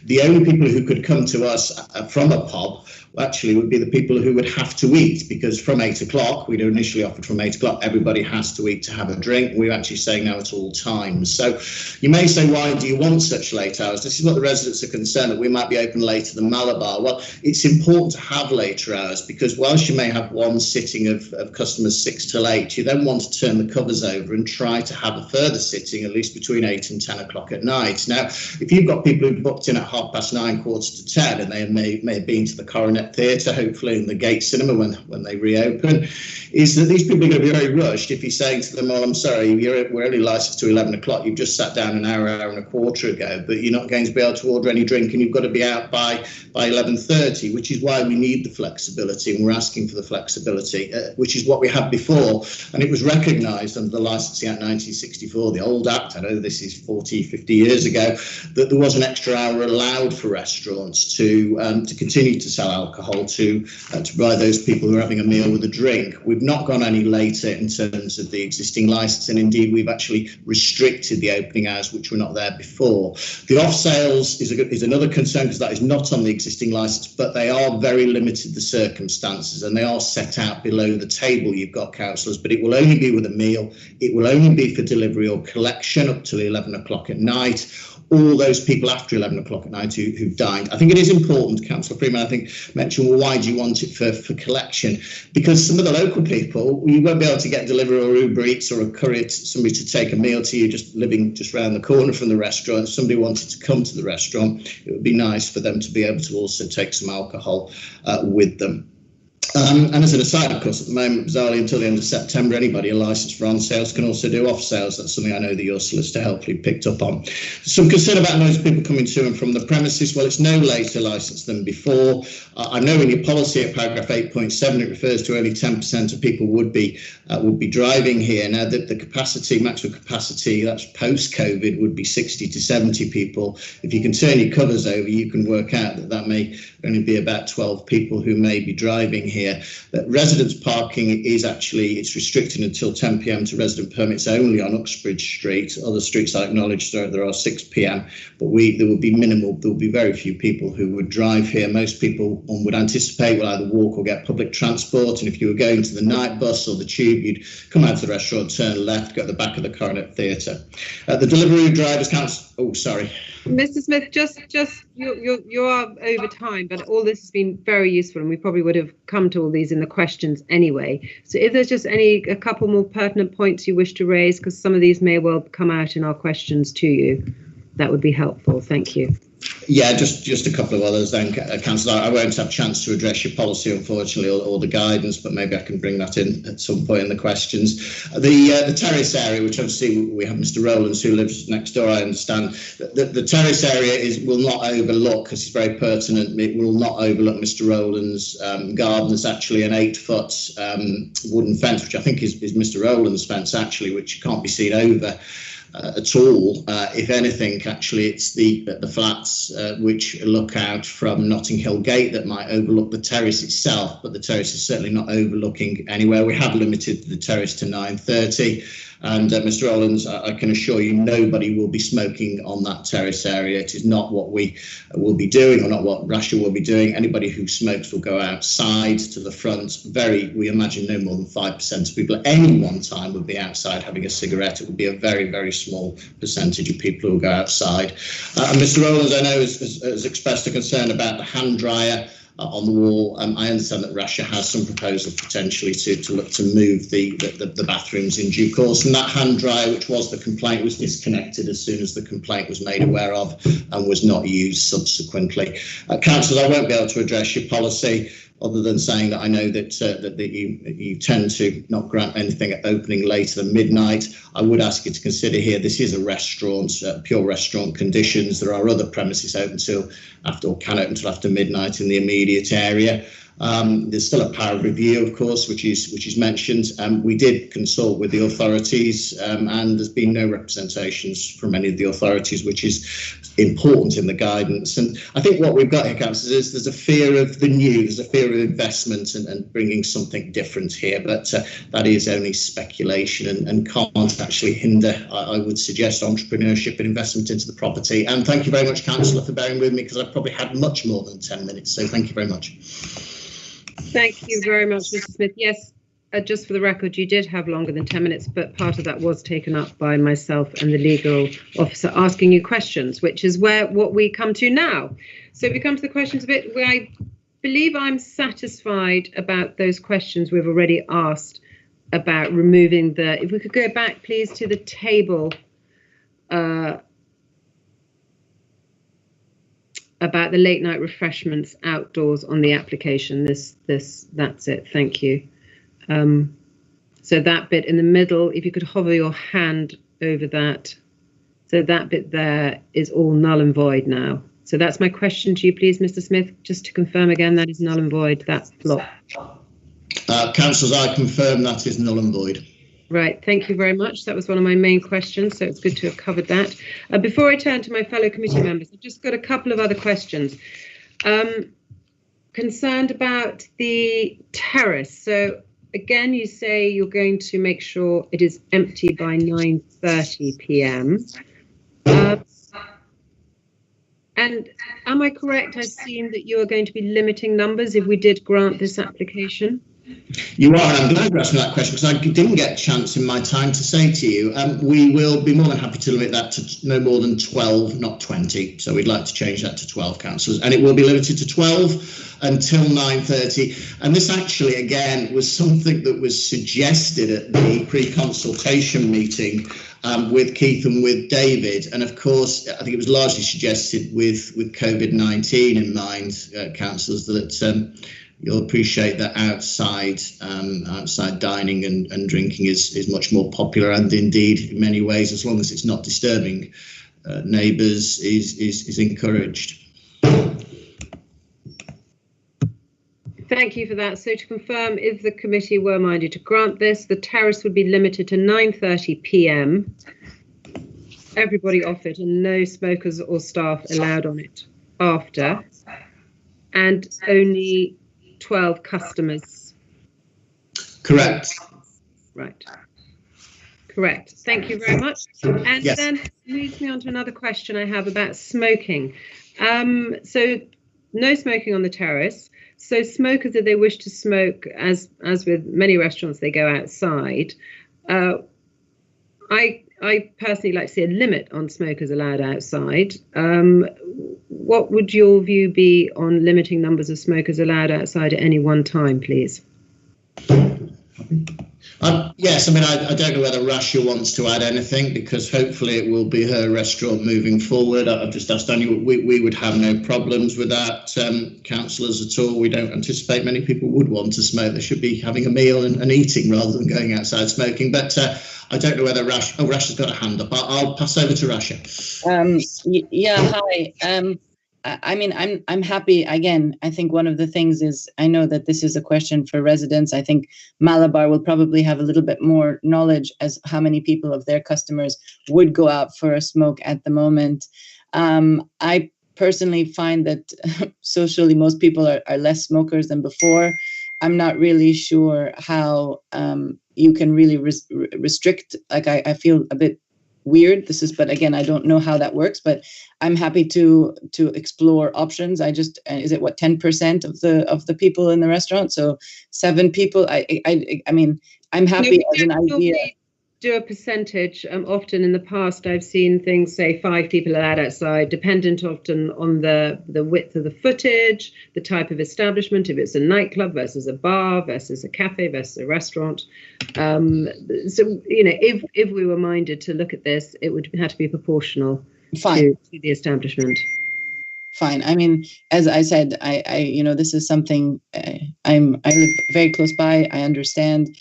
The only people who could come to us from a pub actually would be the people who would have to eat, because from 8 o'clock, we'd initially offered from 8 o'clock, everybody has to eat to have a drink. We're actually saying now at all times. So you may say, why do you want such late hours? This is what the residents are concerned, that we might be open later than Malabar. Well, it's important to have later hours, because whilst you may have one sitting of customers 6 till 8, you then want to turn the covers over and try to have a further sitting at least between 8 and 10 o'clock at night. Now, if you've got people who booked in at 9:30, 10:15, and they may have been to the Coronet Theatre, hopefully in the Gate Cinema when they reopen, is that these people are going to be very rushed if you're saying to them, well, I'm sorry, we're only licensed to 11 o'clock, you've just sat down an hour and a quarter ago, but you're not going to be able to order any drink, and you've got to be out by 11:30, which is why we need the flexibility, and we're asking for the flexibility, which is what we had before. And it was recognised under the Licensing Act 1964, the old act, I know this is 40, 50 years ago, that there was an extra hour allowed for restaurants to continue to sell alcohol alcohol to provide those people who are having a meal with a drink. We've not gone any later in terms of the existing licence, and indeed we've actually restricted the opening hours, which were not there before. The off sales is another concern, because that is not on the existing licence, but they are very limited, the circumstances, and they are set out below the table. You've got, councillors, but it will only be with a meal. It will only be for delivery or collection up till 11 o'clock at night. All those people after 11 o'clock at night who've dined. I think it is important, Councillor Freeman, I think, mentioned, well, why do you want it for collection? Because some of the local people, you won't be able to get delivery or Uber Eats or a courier, somebody to take a meal to you just living just around the corner from the restaurant. If somebody wanted to come to the restaurant, it would be nice for them to be able to also take some alcohol with them. And as an aside, of course, at the moment, bizarrely, until the end of September, anybody a licence for on sales can also do off sales. That's something I know that your solicitor helpfully picked up on. Some concern about most people coming to and from the premises. Well, it's no later licence than before. I know in your policy at paragraph 8.7, it refers to only 10% of people would be driving here. Now, the capacity, maximum capacity, that's post-COVID, would be 60 to 70 people. If you can turn your covers over, you can work out that may only be about 12 people who may be driving here. But residence parking is actually, it's restricted until 10 p.m. to resident permits only on Uxbridge Street. Other streets I acknowledge there are 6 p.m. but there will be minimal, there will be very few people who would drive here. Most people, one would anticipate, will either walk or get public transport, and if you were going to the night bus or the tube, you'd come out to the restaurant, turn left, go to the back of the Coronet Theatre. The delivery drivers council. Oh, sorry. Mr. Smith, just you are over time, but all this has been very useful, and we probably would have come to all these in the questions anyway. So if there's just a couple more pertinent points you wish to raise, because some of these may well come out in our questions to you, that would be helpful. Thank you. Yeah, just a couple of others then, Councillor. I won't have a chance to address your policy, unfortunately, or the guidance, but maybe I can bring that in at some point in the questions. The terrace area, which obviously we have Mr. Rowlands who lives next door, I understand. The terrace area will not overlook, because it's very pertinent, it will not overlook Mr. Rowlands' garden. There's actually an 8-foot wooden fence, which I think is Mr. Rowlands' fence, actually, which can't be seen over at all. If anything, actually, it's the flats which look out from Notting Hill Gate that might overlook the terrace itself, but the terrace is certainly not overlooking anywhere. We have limited the terrace to 9:30. And Mr. Rowlands, I can assure you, nobody will be smoking on that terrace area. It is not what we will be doing, or not what Russia will be doing. Anybody who smokes will go outside to the front. We imagine no more than 5% of people at any one time would be outside having a cigarette. It would be a very, very small percentage of people who will go outside. And Mr. Rowlands, I know, has expressed a concern about the hand dryer on the wall. I understand that Russia has some proposal potentially to look to move the bathrooms in due course, and that hand dryer, which was the complaint, was disconnected as soon as the complaint was made aware of and was not used subsequently. Councillors, I won't be able to address your policy, other than saying that I know that you tend to not grant anything at opening later than midnight. I would ask you to consider here, this is a restaurant, pure restaurant conditions. There are other premises open till after, or can open till after midnight in the immediate area. There's still a power review, of course, which is mentioned. We did consult with the authorities, and there's been no representations from any of the authorities, which is important in the guidance. And I think what we've got here, Councillor, is there's a fear of the new, there's a fear of investment and bringing something different here, but that is only speculation and can't actually hinder, I would suggest, entrepreneurship and investment into the property. And thank you very much, Councillor, for bearing with me, because I've probably had much more than 10 minutes, so thank you very much. Thank you very much, Mr. Smith. Yes, just for the record, you did have longer than 10 minutes, but part of that was taken up by myself and the legal officer asking you questions, which is what we come to now. So we come to the questions a bit where I believe I'm satisfied about those questions we've already asked about removing if we could go back, please, to the table about the late night refreshments outdoors on the application. That's it. Thank you. So that bit in the middle, if you could hover your hand over that. So that bit there is all null and void now. So that's my question to you, please, Mr. Smith. Just to confirm again, that is null and void, that block. Councillors, I confirm that is null and void. Right, thank you very much. That was one of my main questions, so it's good to have covered that. Before I turn to my fellow committee members, I've just got a couple of other questions. concerned about the terrace. So again, you say you're going to make sure it is empty by 9:30 p.m. And am I correct? I assume that you are going to be limiting numbers if we did grant this application? You are. I'm glad you're asking that question, because I didn't get a chance in my time to say to you, we will be more than happy to limit that to no more than 12, not 20. So we'd like to change that to 12 councillors, and it will be limited to 12 until 9:30. And this actually, again, was something that was suggested at the pre-consultation meeting with Keith and with David. And of course, I think it was largely suggested with COVID-19 in mind, councillors, that you'll appreciate that outside dining and drinking is much more popular, and indeed in many ways, as long as it's not disturbing neighbours, is encouraged. Thank you for that. So to confirm, if the committee were minded to grant this, the terrace would be limited to 9:30 p.m. Everybody off it, and no smokers or staff allowed on it after, and only 12 customers. Correct. Right. Correct. Thank you very much. And yes. Then leads me on to another question I have about smoking. So no smoking on the terrace. So smokers, if they wish to smoke, as with many restaurants, they go outside. I personally like to see a limit on smokers allowed outside. What would your view be on limiting numbers of smokers allowed outside at any one time, please? Yes, I mean, I don't know whether Rasha wants to add anything, because hopefully it will be her restaurant moving forward. I've just asked Daniel, we would have no problems with that, councillors, at all. We don't anticipate many people would want to smoke. They should be having a meal and eating rather than going outside smoking. But I don't know whether Rasha's got a hand up. I'll pass over to Rasha. Yeah, hi. I mean, I'm happy. Again, I think one of the things is, I know that this is a question for residents. I think Malabar will probably have a little bit more knowledge as how many people of their customers would go out for a smoke at the moment. I personally find that socially most people are less smokers than before. I'm not really sure how you can really restrict. Like, I feel a bit weird. But again, I don't know how that works, but I'm happy to explore options. I just, is it what, 10% of the people in the restaurant? So 7 people. I mean, I'm happy as an idea. Do a percentage. Often in the past, I've seen things say 5 people allowed outside, dependent often on the width of the footage, the type of establishment, if it's a nightclub versus a bar versus a cafe versus a restaurant. So, you know, if we were minded to look at this, it would have to be proportional to the establishment. Fine. I mean, as I said, I you know, this is something I live very close by. I understand.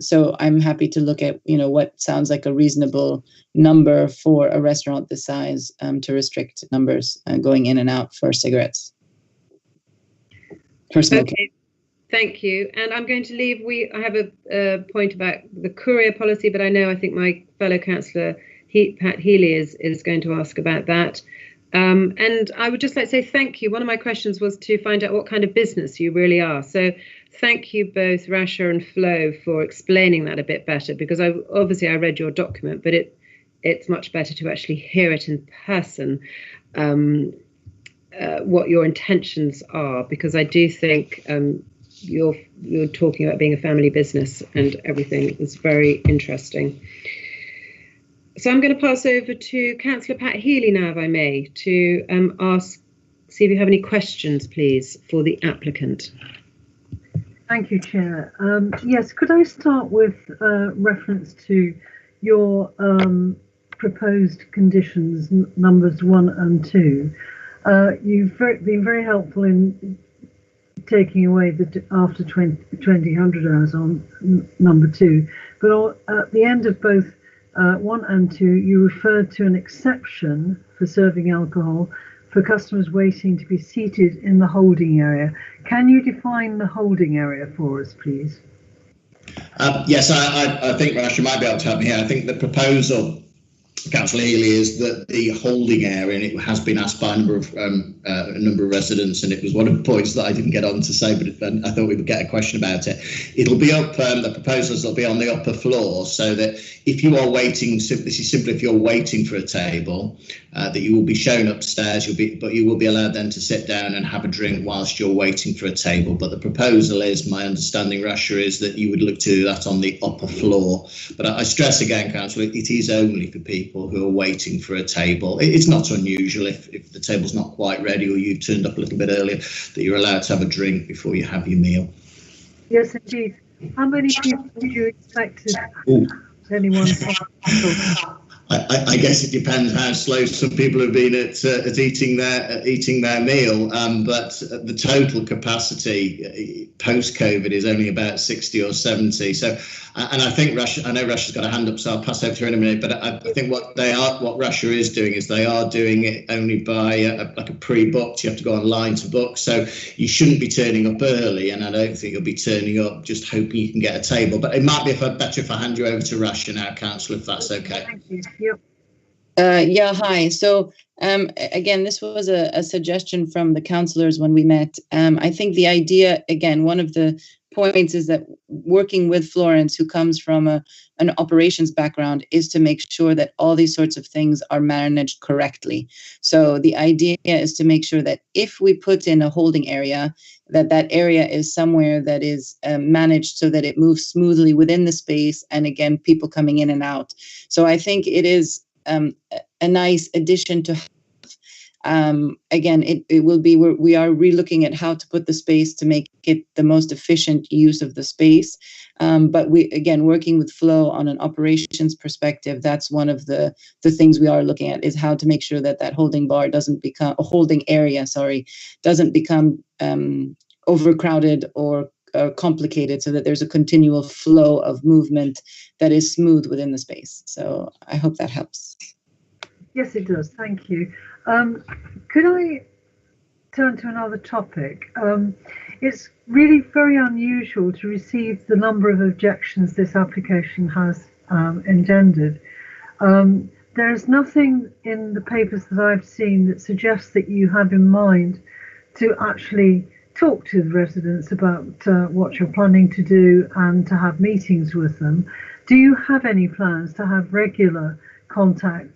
So I'm happy to look at, you know, what sounds like a reasonable number for a restaurant this size, to restrict numbers going in and out for cigarettes. For smoking. Okay, thank you. And I'm going to leave. I have a point about the courier policy, but I think my fellow councillor Pat Healy is going to ask about that. And I would just like to say thank you. One of my questions was to find out what kind of business you really are. So thank you both, Rasha and Flo, for explaining that a bit better, because I read your document, but it's much better to actually hear it in person, what your intentions are, because I do think you're talking about being a family business and everything is very interesting. So I'm going to pass over to Councillor Pat Healy now, if I may, to see if you have any questions, please, for the applicant. Thank you, Chair. Yes, could I start with reference to your proposed conditions, numbers 1 and 2. You've been very helpful in taking away the after 2000 hours on number 2, but at the end of both 1 and 2, you referred to an exception for serving alcohol for customers waiting to be seated in the holding area. Can you define the holding area for us, please? Yes, I think Rasha might be able to help me here. I think the proposal Councillor Healy, is that the holding area, and it has been asked by a number of residents, and it was one of the points that I didn't get on to say, but I thought we would get a question about it. It'll be up, the proposals will be on the upper floor, so that if you are waiting, this is simply if you're waiting for a table, that you will be shown upstairs, but you will be allowed then to sit down and have a drink whilst you're waiting for a table. But the proposal is, my understanding, Rasha, is that you would look to do that on the upper floor. But I stress again, Councillor, it is only for people who are waiting for a table. It's not unusual if the table's not quite ready or you've turned up a little bit earlier, that you're allowed to have a drink before you have your meal. Yes, indeed. How many people would you expect anyone? I guess it depends how slow some people have been at eating their meal, but the total capacity post-COVID is only about 60 or 70. So, and I think I know Russia's got a hand up, so I'll pass over to her in a minute. But I think what Russia is doing is they are doing it only by like a pre-booked. You have to go online to book, so you shouldn't be turning up early, and I don't think you'll be turning up just hoping you can get a table. But it might be better if I hand you over to Russia now, Councillor, if that's okay. Thank you. Yep. Yeah, hi. So again, this was a suggestion from the councillors when we met. I think the idea, again, one of the points is that working with Florence, who comes from an operations background, is to make sure that all these sorts of things are managed correctly. So the idea is to make sure that if we put in a holding area, that area is somewhere that is managed so that it moves smoothly within the space, and again, people coming in and out. So I think it is a nice addition to again, it will be, we are re-looking at how to put the space to make it the most efficient use of the space. But we, again, working with Flo on an operations perspective, that's one of the things we are looking at, is how to make sure that holding bar doesn't become, a holding area, sorry, doesn't become overcrowded or complicated, so that there's a continual flow of movement that is smooth within the space. So I hope that helps. Yes, it does. Thank you. Could I turn to another topic? It's really very unusual to receive the number of objections this application has engendered. There is nothing in the papers that I've seen that suggests that you have in mind to actually talk to the residents about what you're planning to do and to have meetings with them. Do you have any plans to have regular contact?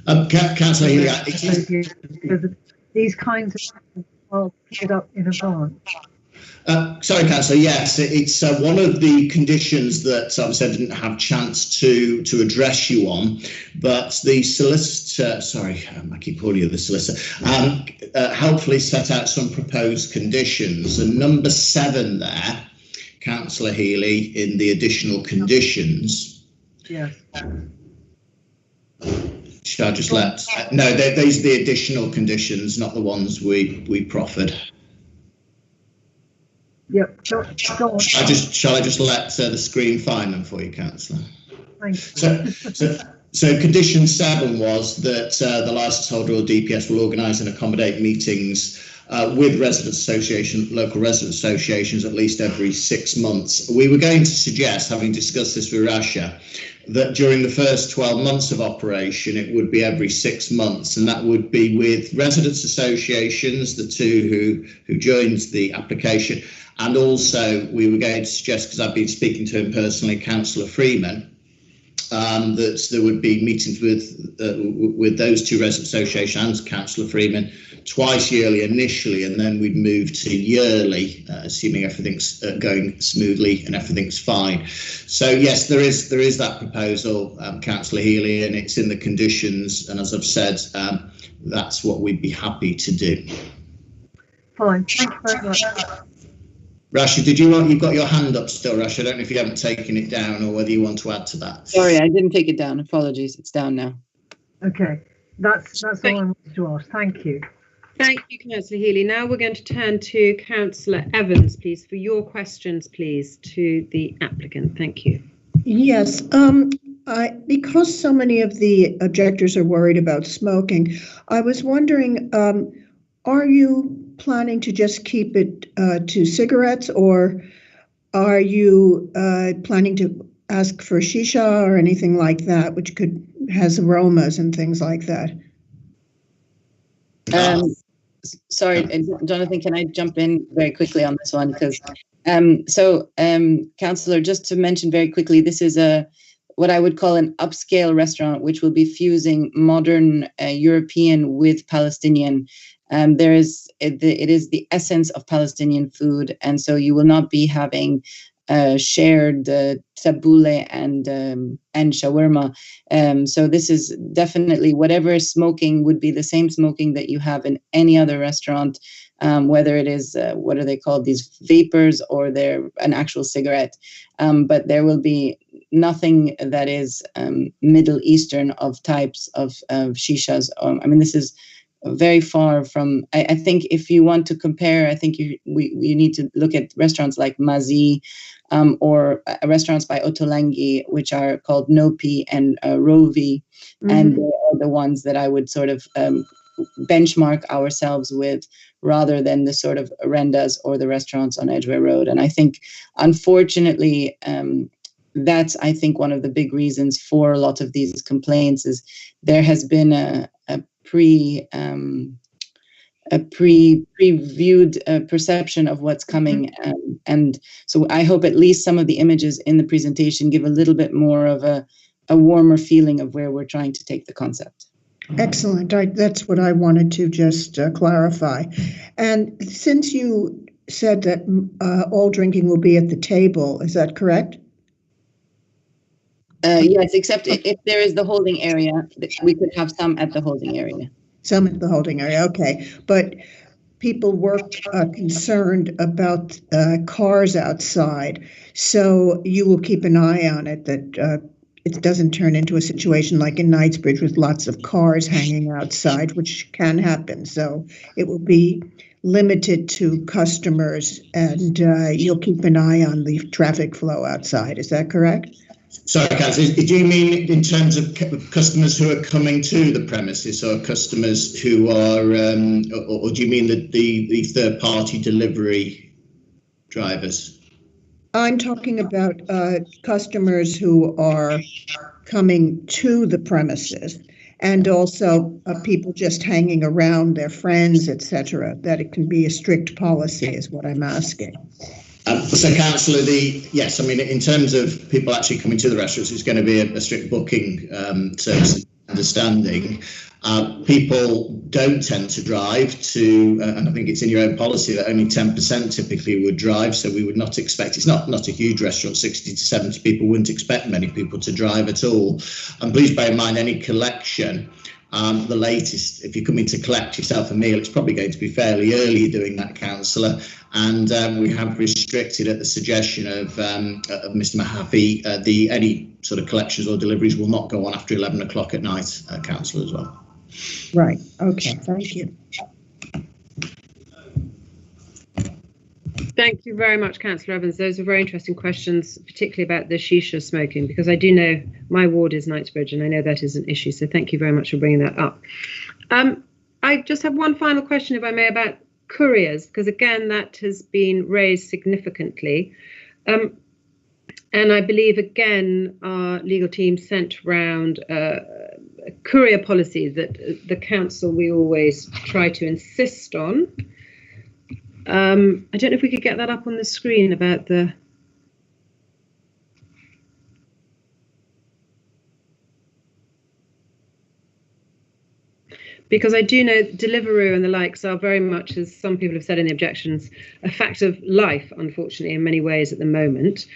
Councillor Healy, these kinds of things are put up in advance. Sorry, Councillor. Yes, it's one of the conditions that obviously I didn't have chance to address you on, but the solicitor, sorry, I keep calling you the solicitor, helpfully set out some proposed conditions. And number 7 there, Councillor Healy, in the additional conditions. Yes. Should I just let? No, these are the additional conditions, not the ones we proffered. Yep. Go on. Shall I just let the screen find them for you, Councillor? Thank you. So condition 7 was that the licence holder or DPS will organise and accommodate meetings with local resident associations at least every 6 months. We were going to suggest, having discussed this with Rasha, that during the first 12 months of operation, it would be every 6 months, and that would be with residents associations, the two who joined the application, and also we were going to suggest, because I've been speaking to him personally, Councillor Freeman, that there would be meetings with those two resident associations and Councillor Freeman twice yearly initially, and then we'd move to yearly, assuming everything's going smoothly and everything's fine. So yes, there is that proposal, Councillor Healy, and it's in the conditions. And as I've said, that's what we'd be happy to do. Fine, thank you very much. Rasha, you've got your hand up still, Rasha. I don't know if you haven't taken it down or whether you want to add to that. Sorry, I didn't take it down. Apologies, it's down now. Okay, that's all I wanted to ask. Thank you. Thank you, Councillor Healy. Now we're going to turn to Councillor Evans, please, for your questions, please, to the applicant. Thank you. Yes, because so many of the objectors are worried about smoking, I was wondering, are you planning to just keep it to cigarettes, or are you planning to ask for shisha or anything like that, which has aromas and things like that? Sorry, Jonathan, can I jump in very quickly on this one? Because, Councillor, just to mention very quickly, this is what I would call an upscale restaurant, which will be fusing modern European with Palestinian. It is the essence of Palestinian food, and so you will not be having shared tabbouleh and shawarma. So this is definitely whatever smoking would be the same smoking that you have in any other restaurant, whether it is what are they called, these vapors, or they're an actual cigarette. But there will be nothing that is Middle Eastern of types of shishas. I mean, this is very far from. I think if you want to compare, I think you need to look at restaurants like Mazi, or restaurants by Ottolenghi, which are called Nopi and Rovi, and they are the ones that I would sort of benchmark ourselves with, rather than the sort of rendas or the restaurants on Edgware Road. And I think, unfortunately, that's, I think, one of the big reasons for a lot of these complaints is there has been a previewed perception of what's coming, and so I hope at least some of the images in the presentation give a little bit more of a warmer feeling of where we're trying to take the concept. Excellent. That's what I wanted to just clarify. And since you said that all drinking will be at the table, is that correct? Yes, except if there is the holding area, we could have some at the holding area. Some at the holding area, okay. But people were concerned about cars outside, so you will keep an eye on it, that it doesn't turn into a situation like in Knightsbridge with lots of cars hanging outside, which can happen. So it will be limited to customers, and you'll keep an eye on the traffic flow outside. Is that correct? Sorry, Councillor, do you mean in terms of customers who are coming to the premises, or customers who are, or do you mean the third-party delivery drivers? I'm talking about customers who are coming to the premises, and also people just hanging around, their friends, etc. That it can be a strict policy is what I'm asking. So, Councillor, yes, I mean, in terms of people actually coming to the restaurants, it's going to be a strict booking service understanding. People don't tend to drive to, and I think it's in your own policy that only 10% typically would drive, so we would not expect, it's not a huge restaurant, 60 to 70 people, wouldn't expect many people to drive at all. And please bear in mind, any collection, the latest, if you're coming to collect yourself a meal, it's probably going to be fairly early doing that, Councillor. And we have restricted, at the suggestion of Mr. Mahaffey, any sort of collections or deliveries will not go on after 11 o'clock at night, Councillor, as well. Right. Okay. Thank you. Thank you very much, Councillor Evans. Those are very interesting questions, particularly about the shisha smoking, because I do know my ward is Knightsbridge, and I know that is an issue. So thank you very much for bringing that up. I just have one final question, if I may, about couriers, because again, that has been raised significantly. And I believe, again, our legal team sent round a courier policy that the council, we always try to insist on. I don't know if we could get that up on the screen about the... Because I do know Deliveroo and the likes are very much, as some people have said in the objections, a fact of life, unfortunately, in many ways at the moment.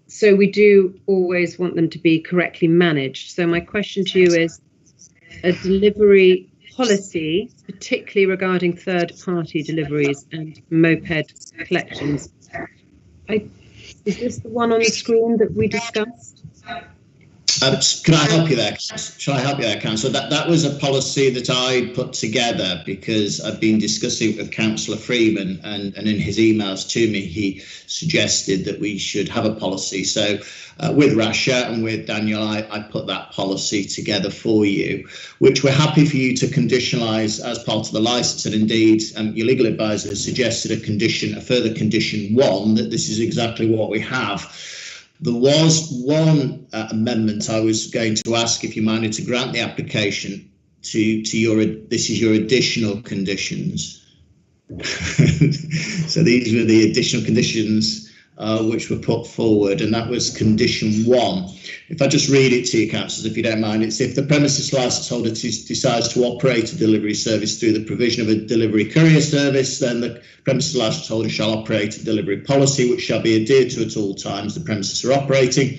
So we do always want them to be correctly managed. So my question to you is, a delivery policy, particularly regarding third-party deliveries and moped collections. Is this the one on the screen that we discussed? Can I help you there? Shall I help you there, Councillor? That was a policy that I put together because I've been discussing it with Councillor Freeman, and in his emails to me, he suggested that we should have a policy. So with Rasha and with Daniel, I put that policy together for you, which we're happy for you to conditionalise as part of the licence. And indeed, your legal advisor has suggested a further condition 1, that this is exactly what we have. There was one amendment I was going to ask if you minded to grant the application to this is your additional conditions. So these were the additional conditions which were put forward, and that was condition 1. If I just read it to you, councillors, if you don't mind, it's if the premises licence holder decides to operate a delivery service through the provision of a delivery courier service, then the premises licence holder shall operate a delivery policy which shall be adhered to at all times the premises are operating.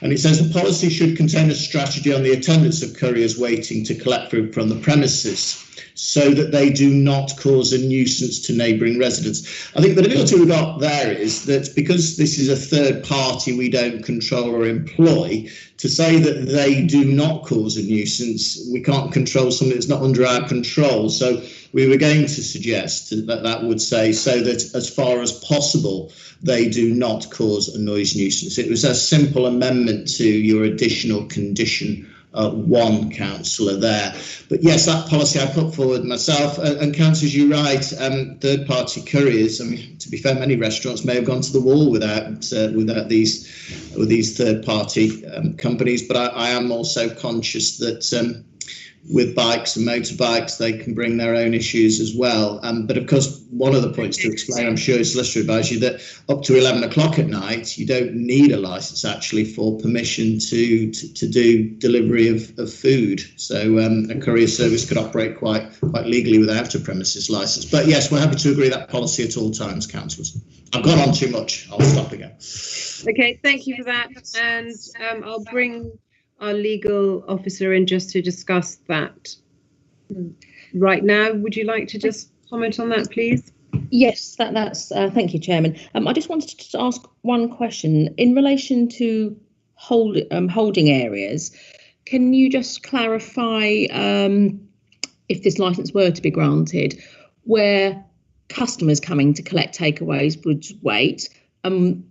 And it says the policy should contain a strategy on the attendance of couriers waiting to collect food from the premises, so that they do not cause a nuisance to neighbouring residents. I think the difficulty we've got there is that because this is a third party we don't control or employ, to say that they do not cause a nuisance, we can't control something that's not under our control. So we were going to suggest that would say so that as far as possible, they do not cause a noise nuisance. It was a simple amendment to your additional condition 1, councillor, there. But yes, that policy I put forward myself, and councillors, you're right, third-party couriers, I mean, to be fair, many restaurants may have gone to the wall without these third-party companies, but I am also conscious that with bikes and motorbikes, they can bring their own issues as well. But of course, one of the points to explain, I'm sure solicitor advised you, that up to 11 o'clock at night, you don't need a licence actually for permission to do delivery of food. So a courier service could operate quite legally without a premises licence. But yes, we're happy to agree that policy at all times, councillors. I've gone on too much. I'll stop again. Okay, thank you for that. And I'll bring our legal officer in just to discuss that right now. Would you like to just comment on that, please? Yes, that's thank you, Chairman. I just wanted to ask one question in relation to holding areas. Can you just clarify if this licence were to be granted, where customers coming to collect takeaways would wait,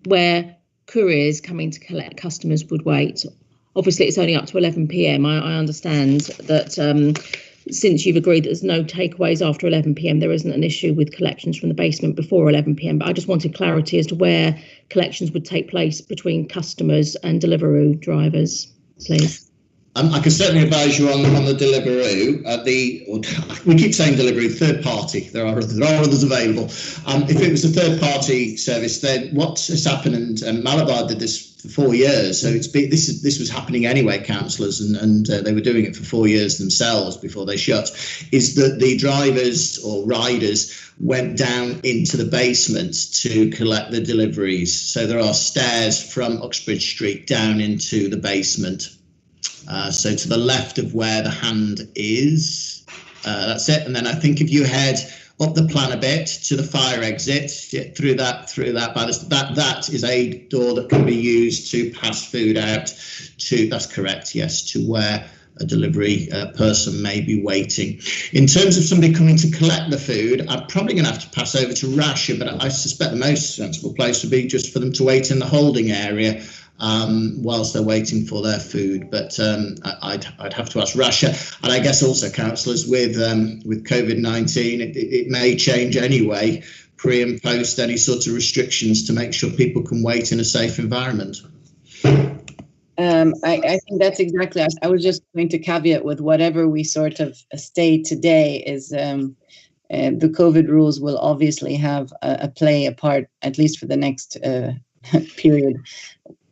where couriers coming to collect customers would wait? Obviously, it's only up to 11 p.m. I understand that since you've agreed that there's no takeaways after 11 p.m, there isn't an issue with collections from the basement before 11 p.m. But I just wanted clarity as to where collections would take place between customers and Deliveroo drivers, please. I can certainly advise you on the Deliveroo. We keep saying Deliveroo, third party. There are others available. If it was a third party service, then what has happened, and Malabar did this for 4 years, so this was happening anyway, councillors, and they were doing it for 4 years themselves before they shut, is that the drivers or riders went down into the basement to collect the deliveries. So there are stairs from Uxbridge Street down into the basement. So to the left of where the hand is, that's it. And then I think if you head up the plan a bit to the fire exit, through that that is a door that can be used to pass food out to, that's correct, yes, to where a delivery person may be waiting. In terms of somebody coming to collect the food, I'm probably going to have to pass over to Rasha, but I suspect the most sensible place would be just for them to wait in the holding area whilst they're waiting for their food. But I'd have to ask Rasha, and I guess also councillors with COVID-19, it may change anyway, pre and post any sort of restrictions to make sure people can wait in a safe environment. I think that's exactly, I was just going to caveat with whatever we sort of state today is the COVID rules will obviously have a part, at least for the next period.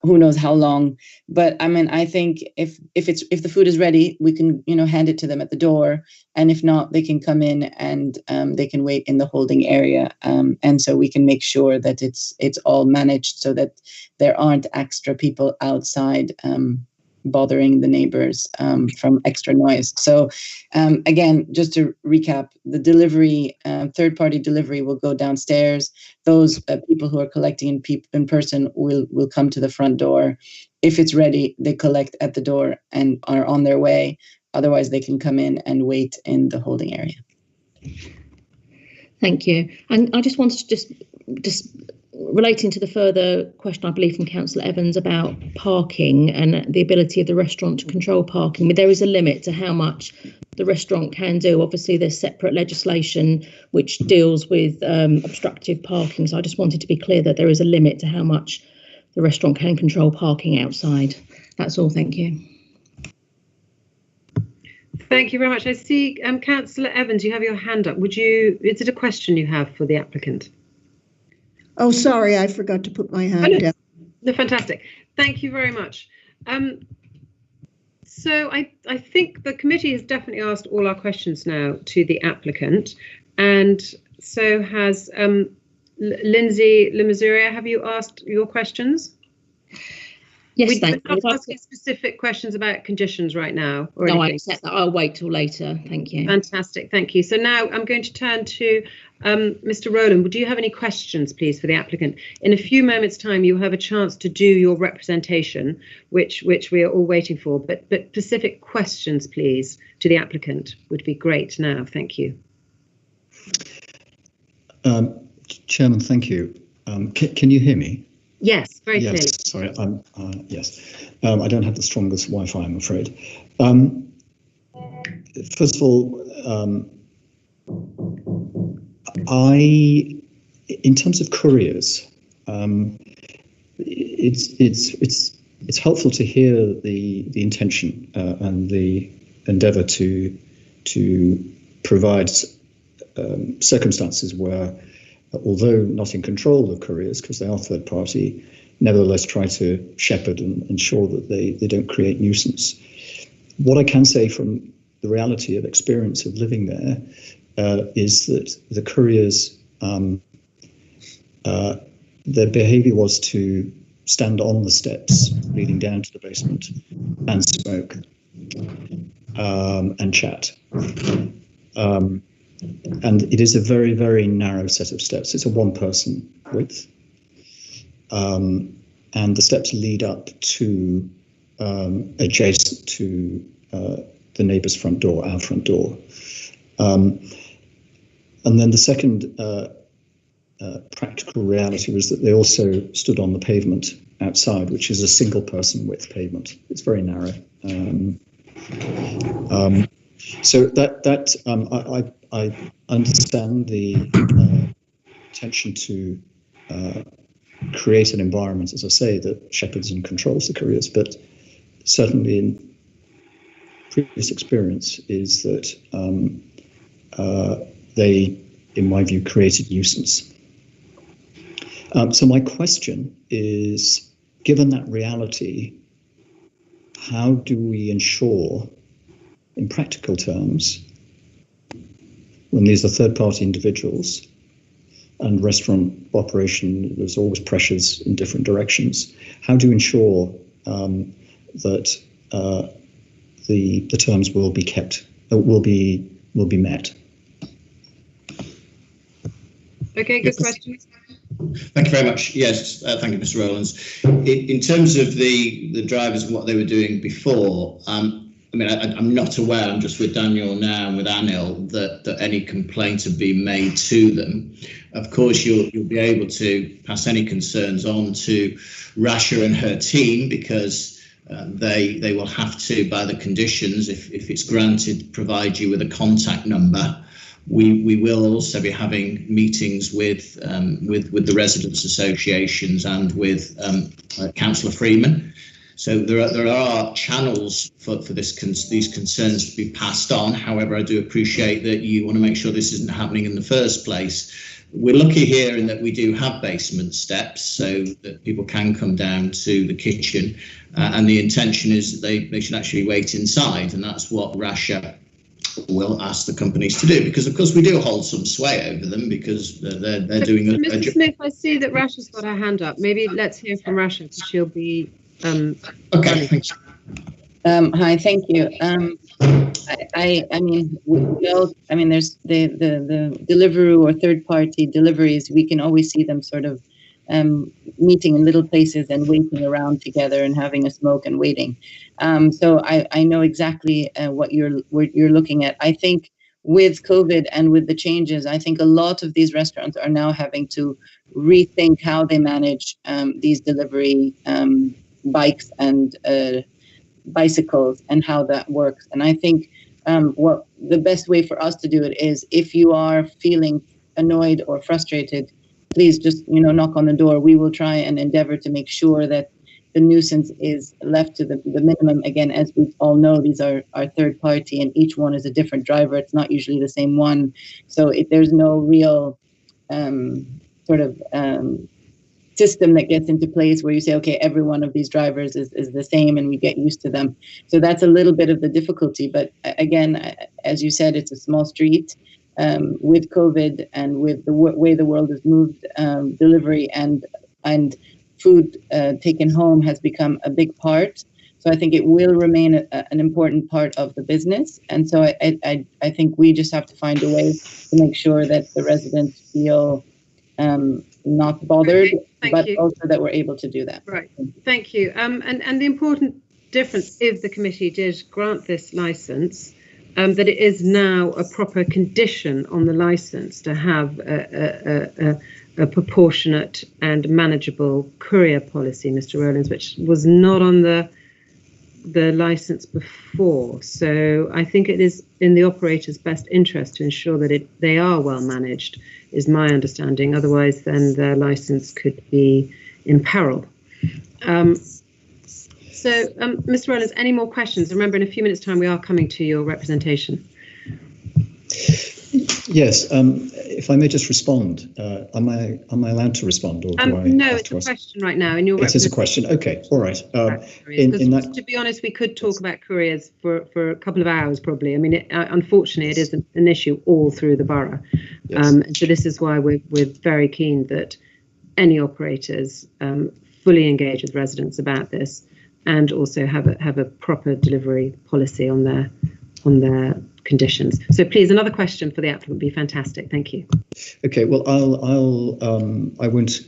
Who knows how long, but I mean, I think if the food is ready, we can, hand it to them at the door, and if not, they can come in and they can wait in the holding area, and so we can make sure that it's all managed so that there aren't extra people outside bothering the neighbors from extra noise. So again, just to recap, the delivery, third-party delivery will go downstairs. Those people who are collecting in person will come to the front door. If it's ready, they collect at the door and are on their way. Otherwise, they can come in and wait in the holding area. Thank you. And I just wanted to just relating to the further question, I believe, from Councillor Evans about parking and the ability of the restaurant to control parking. I mean, there is a limit to how much the restaurant can do. Obviously, there's separate legislation which deals with obstructive parking. So I just wanted to be clear that there is a limit to how much the restaurant can control parking outside. That's all. Thank you. Thank you very much. I see, Councillor Evans, you have your hand up. Is it a question you have for the applicant? Oh, sorry, I forgot to put my hand down. No, fantastic. Thank you very much. So I think the committee has definitely asked all our questions now to the applicant, and so has Lindsay Lemasuria. Have you asked your questions? Yes, thank you. We're not asking specific questions about conditions right now. Or no, anything. I accept that. I'll wait till later. Thank you. Fantastic. Thank you. So now I'm going to turn to Mr. Rowland. Would you have any questions, please, for the applicant? In a few moments' time, you'll have a chance to do your representation, which we are all waiting for. But specific questions, please, to the applicant would be great now. Thank you. Chairman, thank you. Can you hear me? Yes, very clearly. Yes, sorry. Yes. I don't have the strongest Wi-Fi, I'm afraid. First of all, in terms of couriers, it's helpful to hear the intention and the endeavour to provide circumstances where, although not in control of couriers because they are third party, nevertheless try to shepherd and ensure that they don't create nuisance. What I can say from the reality of experience of living there is that the couriers, their behaviour was to stand on the steps leading down to the basement and smoke and chat. And it is a very, very narrow set of steps. It's a one-person width. And the steps lead up to adjacent to the neighbour's front door, our front door. And then the second practical reality was that they also stood on the pavement outside, which is a single-person width pavement. It's very narrow. So I understand the intention to create an environment, as I say, that shepherds and controls the couriers, but certainly in previous experience is that they, in my view, created nuisance. So my question is, given that reality, how do we ensure, in practical terms, when these are third-party individuals and restaurant operation, there's always pressures in different directions. How do you ensure that the terms will be kept, will be met? Okay, good question. Thank you very much. Yes, thank you, Mr. Rowlands. In terms of the drivers and what they were doing before, I mean, I'm not aware, I'm just with Daniel now and with Anil, that any complaints have been made to them. Of course, you'll be able to pass any concerns on to Rasha and her team, because they will have to, by the conditions, if it's granted, provide you with a contact number. We will also be having meetings with the residents' associations and with Councillor Freeman. So there are channels for these concerns to be passed on. However, I do appreciate that you want to make sure this isn't happening in the first place. We're lucky here in that we do have basement steps so that people can come down to the kitchen, and the intention is that they should actually wait inside, and that's what Rasha will ask the companies to do, because of course we do hold some sway over them, because they're doing a Mr. job. Smith, I see that Rasha's got her hand up. Maybe let's hear from Rasha, because she'll be Okay, thanks. Hi, thank you. I mean, there's the Deliveroo or third-party deliveries. We can always see them sort of meeting in little places and waiting around together and having a smoke and waiting. So I know exactly what you're looking at. I think with COVID and with the changes, I think a lot of these restaurants are now having to rethink how they manage these delivery bikes and bicycles and how that works. And I think what the best way for us to do it is, if you are feeling annoyed or frustrated, please just knock on the door. We will try and endeavor to make sure that the nuisance is left to the minimum. Again, as we all know, these are third party and each one is a different driver. It's not usually the same one. So there's no real system that gets into place where you say, okay, every one of these drivers is the same and we get used to them. So that's a little bit of the difficulty. But again, as you said, it's a small street. With COVID and with the way the world has moved, delivery and food taken home has become a big part. So I think it will remain an important part of the business. And so I think we just have to find a way to make sure that the residents feel not bothered, but also that we're able to do that. Right. Thank you. And the important difference, if the committee did grant this license, that it is now a proper condition on the license to have a proportionate and manageable courier policy, Mr. Rowlands, which was not on the license before. So I think it is in the operator's best interest to ensure that they are well managed, is my understanding. Otherwise, then their license could be in peril. So, Mr. Rowlands, any more questions? Remember, in a few minutes' time, we are coming to your representation. Yes, if I may just respond, am I allowed to respond, or do I? No, it's a question right now. In your it is a question. Okay, all right. To be honest, we could talk about couriers for a couple of hours, probably. I mean, unfortunately, it is an issue all through the borough. Yes. So this is why we're very keen that any operators fully engage with residents about this, and also have a proper delivery policy on their conditions. So please, another question for the applicant would be fantastic. Thank you. Okay, well, I won't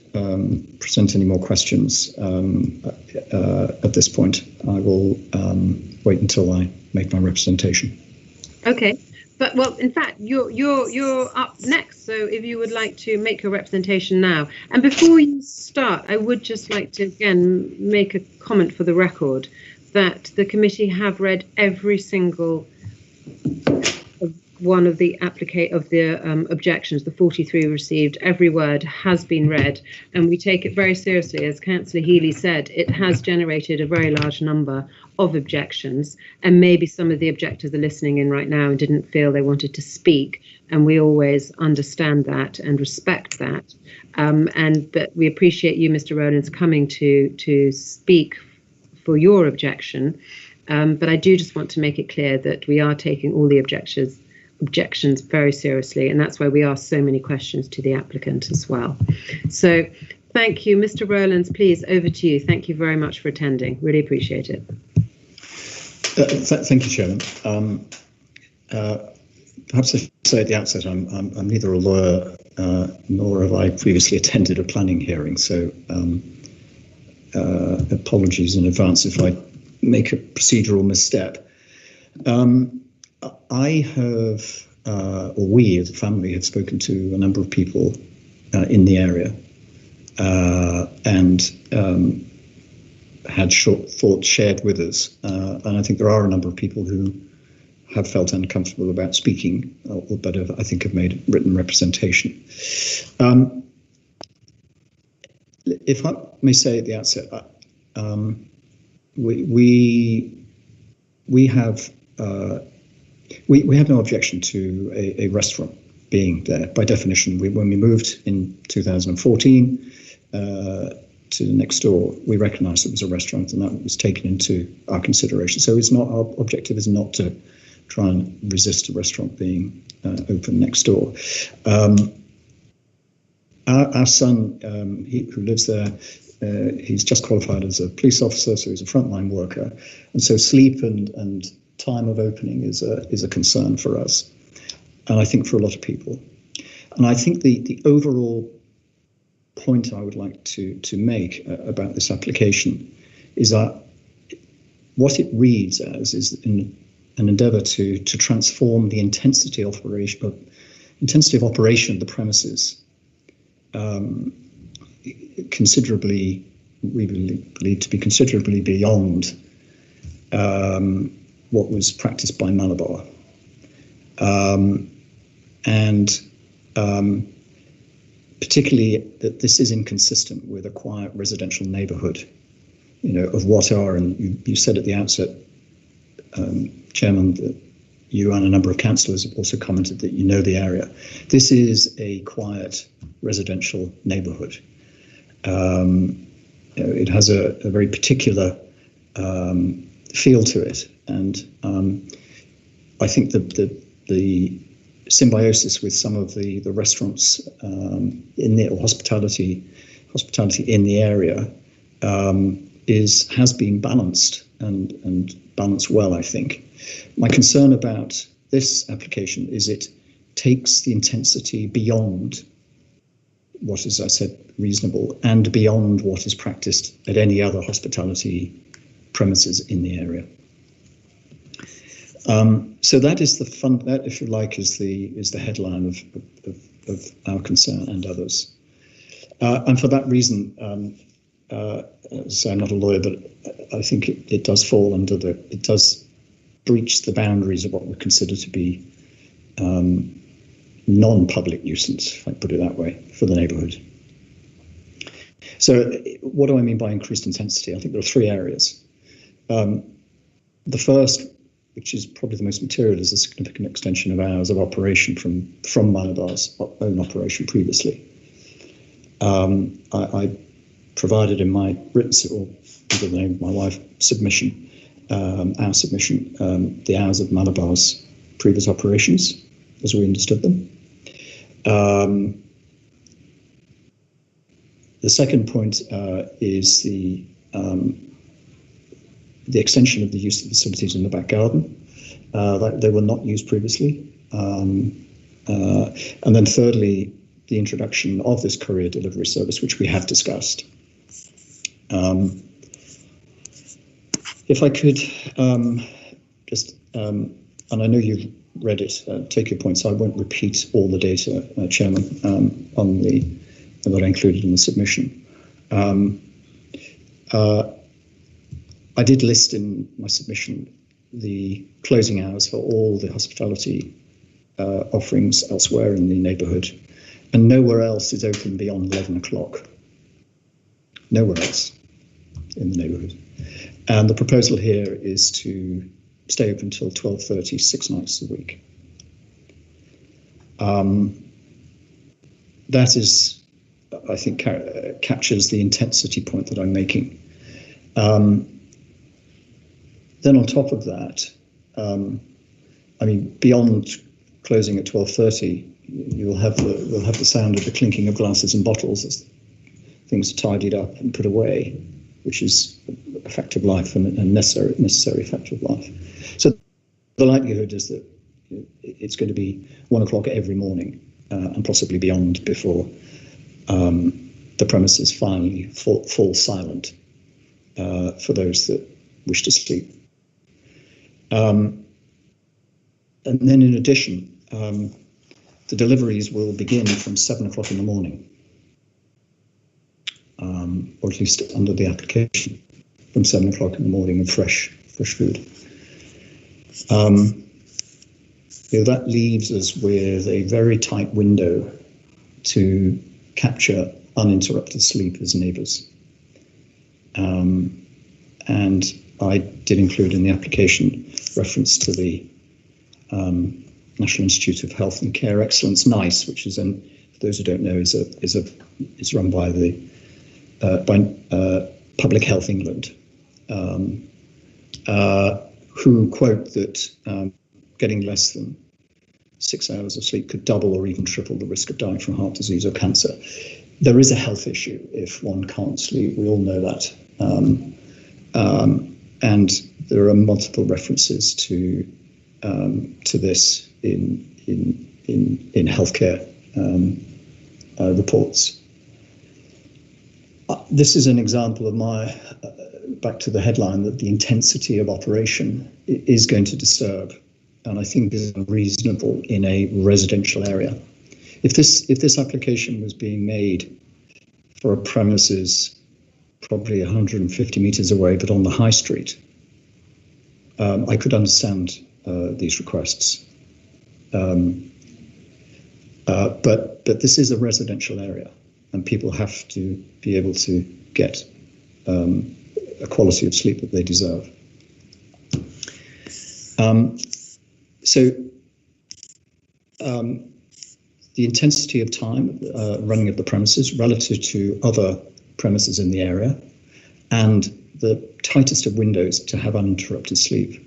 present any more questions at this point. I will wait until I make my representation. Okay, but well, in fact, you're up next. So if you would like to make your representation now, and before you start, I would just like to again make a comment for the record that the committee have read every single one of the objections, the 43 received. Every word has been read, and we take it very seriously. As Councillor Healy said, it has generated a very large number of objections, and maybe some of the objectors are listening in right now and didn't feel they wanted to speak, and we always understand that and respect that, and that we appreciate you, Mr. Rowlands, coming to speak for your objection. But I do just want to make it clear that we are taking all the objections very seriously, and that's why we ask so many questions to the applicant as well. So thank you, Mr. Rowlands, please, over to you. Thank you very much for attending. Really appreciate it. Thank you, Chairman. Perhaps I should say at the outset, I'm neither a lawyer nor have I previously attended a planning hearing, so apologies in advance if I make a procedural misstep. I have, or we as a family have spoken to a number of people in the area and had thoughts shared with us. And I think there are a number of people who have felt uncomfortable about speaking, but I think have made written representation. If I may say at the outset, we have no objection to a restaurant being there. By definition, when we moved in 2014 to next door, we recognised it was a restaurant, and that was taken into our consideration. So it's not, our objective is not to try and resist a restaurant being open next door. Our son, who lives there, he's just qualified as a police officer, so he's a frontline worker, and so sleep and time of opening is a concern for us, and I think for a lot of people. And I think the overall point I would like to make about this application is that what it reads as is an endeavour to transform the intensity of operation of the premises considerably, we believe to be considerably beyond what was practiced by Malabar. Particularly that this is inconsistent with a quiet residential neighbourhood, of what are, and you said at the outset, Chairman, that you and a number of councillors have also commented that you know the area. This is a quiet residential neighbourhood. It has a very particular feel to it, and I think the symbiosis with some of the restaurants in the hospitality in the area has been balanced and balanced well, I think. My concern about this application is it takes the intensity beyond what is, I said, reasonable, and beyond what is practiced at any other hospitality premises in the area. So that is the fun. That, if you like, is the headline of our concern and others. And for that reason, so I'm not a lawyer, but I think it does fall under it does breach the boundaries of what we consider to be non-public nuisance, if I put it that way, for the neighbourhood. So what do I mean by increased intensity? I think there are three areas. The first, which is probably the most material, is a significant extension of hours of operation from Malabar's own operation previously. I provided in my written, or under the name of my wife, submission, our submission, the hours of Malabar's previous operations, as we understood them. The second point is the extension of the use of facilities in the back garden. That they were not used previously. And then thirdly, the introduction of this courier delivery service, which we have discussed. If I could just, and I know you've read it, take your points. I won't repeat all the data, Chairman, on that I included in the submission. I did list in my submission the closing hours for all the hospitality offerings elsewhere in the neighbourhood, and nowhere else is open beyond 11 o'clock. Nowhere else in the neighbourhood. And the proposal here is to stay open until 12:30, 6 nights a week. That is, I think, captures the intensity point that I'm making. Then on top of that, I mean, beyond closing at 12:30, we'll have the sound of the clinking of glasses and bottles as things are tidied up and put away, which is a fact of life and a necessary fact of life. So the likelihood is that it's going to be 1 o'clock every morning and possibly beyond before the premises finally fall silent for those that wish to sleep. And then in addition, the deliveries will begin from 7 o'clock in the morning, or at least under the application, from 7 o'clock in the morning of fresh food. That leaves us with a very tight window to capture uninterrupted sleep as neighbours. And I did include in the application reference to the National Institute of Health and Care Excellence, NICE, which is, for those who don't know, is run by Public Health England, who quote that getting less than 6 hours of sleep could double or even triple the risk of dying from heart disease or cancer. there is a health issue if one can't sleep. We all know that. And there are multiple references to this in healthcare reports. This is an example of my, back to the headline, that the intensity of operation is going to disturb, and I think is unreasonable in a residential area. If this application was being made for a premises probably 150 meters away, but on the high street, I could understand these requests. But this is a residential area, and people have to be able to get a quality of sleep that they deserve. The intensity of time running of the premises relative to other premises in the area, and the tightest of windows to have uninterrupted sleep,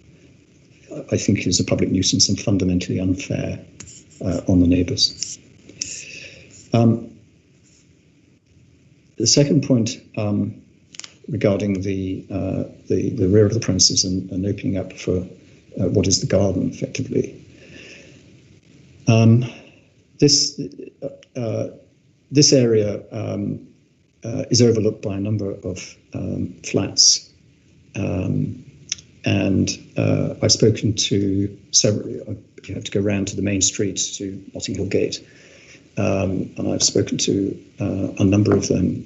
I think is a public nuisance and fundamentally unfair on the neighbours. The second point regarding the rear of the premises and opening up for what is the garden, effectively. This area is overlooked by a number of flats, and I've spoken to several. You have to go round to the main street to Notting Hill Gate, and I've spoken to a number of them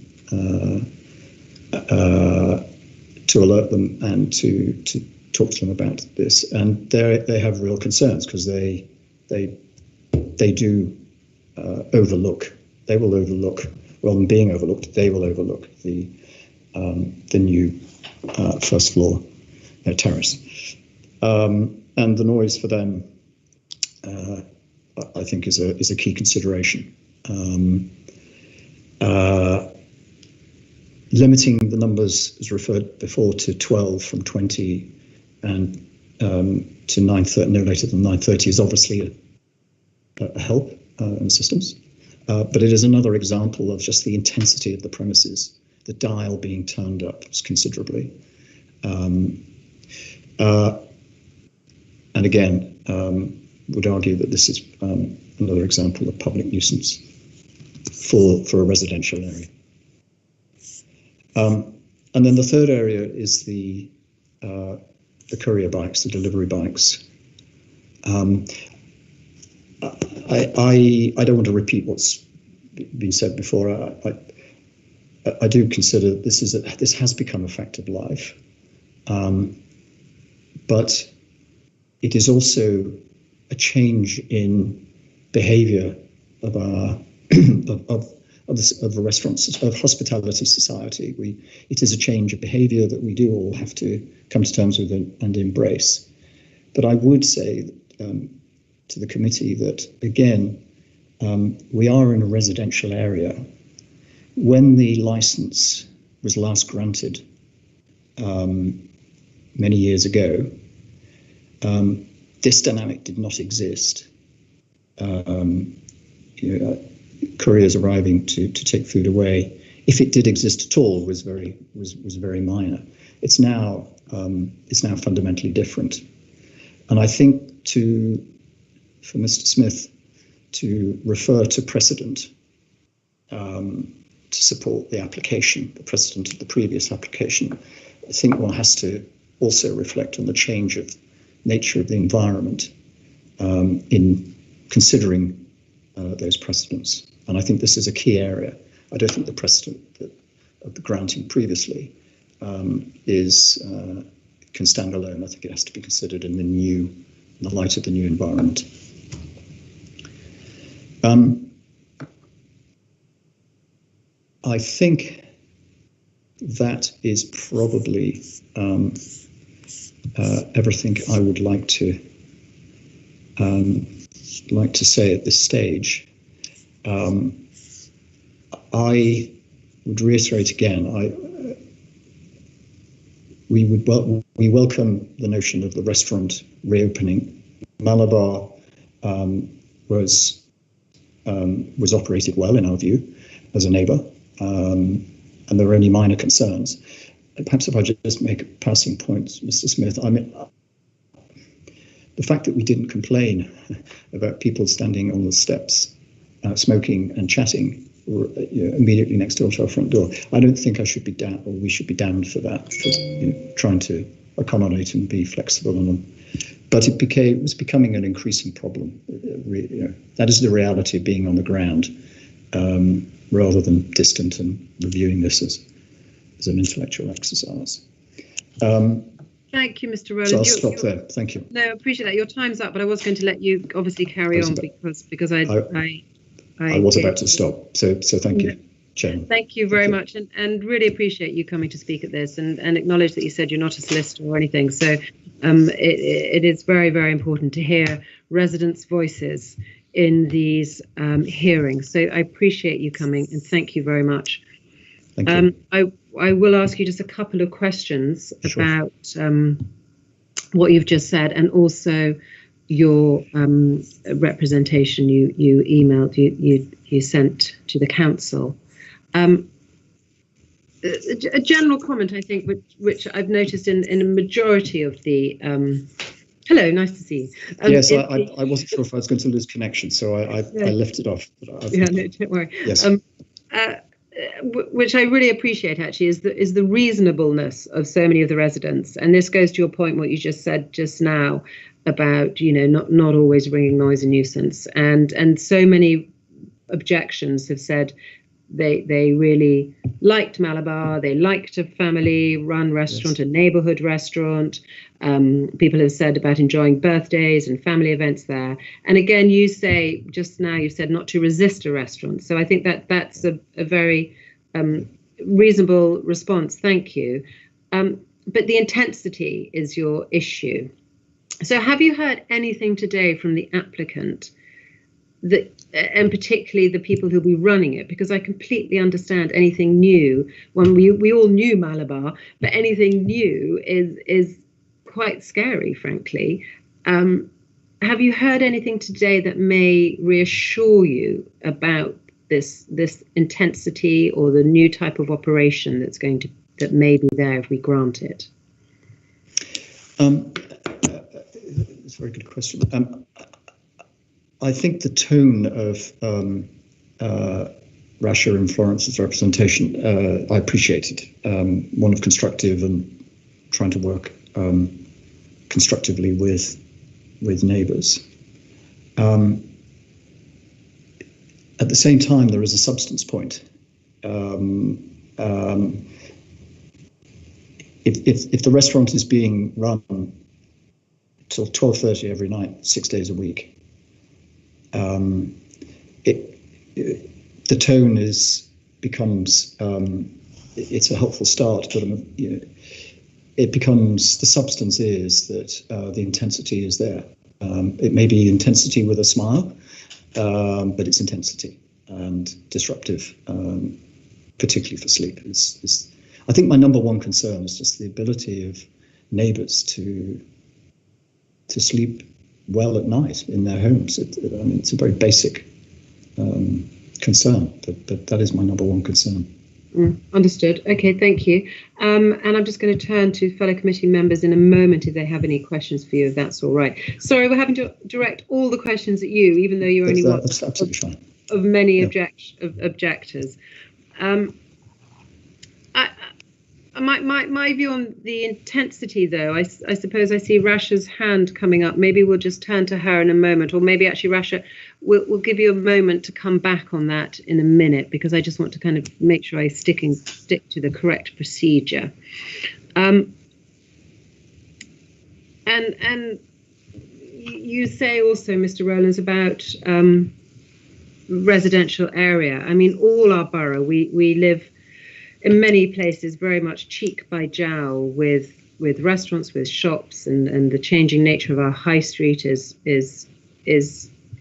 to alert them and to talk to them about this, and they have real concerns because they do overlook. They will overlook, rather than being overlooked, they will overlook the new first floor terrace, and the noise for them, I think, is a key consideration. Limiting the numbers, as referred before, to 12 from 20 and to 9:30, no later than 9:30, is obviously a help in the systems, but it is another example of just the intensity of the premises, the dial being turned up considerably. And again, would argue that this is another example of public nuisance for a residential area. And then the third area is the courier bikes, the delivery bikes. I don't want to repeat what's been said before. I do consider this has become a fact of life, but it is also a change in behaviour of our of the restaurants, of hospitality society. It is a change of behaviour that we do all have to come to terms with and embrace. But I would say to the committee that, again, we are in a residential area. When the licence was last granted many years ago, this dynamic did not exist. Couriers arriving to take food away, if it did exist at all, was very minor. It's now fundamentally different, and I think for Mr. Smith to refer to precedent to support the application, the precedent of the previous application, I think one has to also reflect on the change of nature of the environment in considering those precedents. And I think this is a key area. I don't think the precedent of the granting previously can stand alone. I think it has to be considered in the light of the new environment. I think that is probably everything I would like to say at this stage. I would reiterate again, we welcome the notion of the restaurant reopening. Malabar was operated well in our view, as a neighbour, and there are any minor concerns. Perhaps if I just make a passing point, Mr. Smith, I mean, the fact that we didn't complain about people standing on the steps, smoking and chatting immediately next door to our front door, I don't think I should be damned, or we should be damned for that, for trying to accommodate and be flexible on them. But it was becoming an increasing problem. That is the reality of being on the ground, rather than distant and reviewing this as an intellectual exercise. Thank you, Mr. Rowland. So I'll stop there. Thank you. No, I appreciate that. Your time's up, but I was going to let you obviously carry on because I was about to stop. So thank you, Chairman. Thank you very much, and really appreciate you coming to speak at this, and acknowledge that you said you're not a solicitor or anything. So it is very, very important to hear residents' voices in these hearings. So I appreciate you coming, and thank you very much. Thank you. I will ask you just a couple of questions about what you've just said, and also your representation you emailed, you sent to the council. A general comment, I think, which I've noticed in a majority of the hello, nice to see you. Yes, I wasn't sure if I was going to lose connection, so I left it off. Yeah, no, don't worry. Yes. Which I really appreciate, actually, is the reasonableness of so many of the residents, and this goes to your point, what you just said just now about not always bringing noise and nuisance, and so many objections have said they really liked Malabar, they liked a family-run restaurant, a neighbourhood restaurant. People have said about enjoying birthdays and family events there. And again, you say just now, you said not to resist a restaurant. So I think that's a very reasonable response. Thank you. But the intensity is your issue. So have you heard anything today from the applicant, and particularly the people who'll be running it? Because I completely understand anything new. When we all knew Malabar, but anything new is quite scary, frankly. Have you heard anything today that may reassure you about this intensity or the new type of operation that may be there if we grant it? It's a very good question. I think the tone of Rasha and Florence's representation, I appreciated, one of constructive and trying to work constructively with neighbours. At the same time, there is a substance point. If the restaurant is being run till 12:30 every night, 6 days a week, the tone becomes it's a helpful start, but it becomes, the substance is that the intensity is there. It may be intensity with a smile, but it's intensity and disruptive, particularly for sleep. I think my number one concern is just the ability of neighbours to sleep well at night in their homes. It's a very basic concern, but that is my number one concern. Understood. Okay, thank you. And I'm just going to turn to fellow committee members in a moment if they have any questions for you, if that's all right. Sorry, we're having to direct all the questions at you, even though you're only one of many objectors. My view on the intensity, though, I suppose I see Rasha's hand coming up. Maybe we'll just turn to her in a moment, or maybe actually Rasha, we'll give you a moment to come back on that in a minute, because I just want to kind of make sure I stick to the correct procedure. And you say also, Mr. Rowlands, about residential area. I mean, all our borough, we live in many places very much cheek by jowl with restaurants, with shops, and the changing nature of our high street is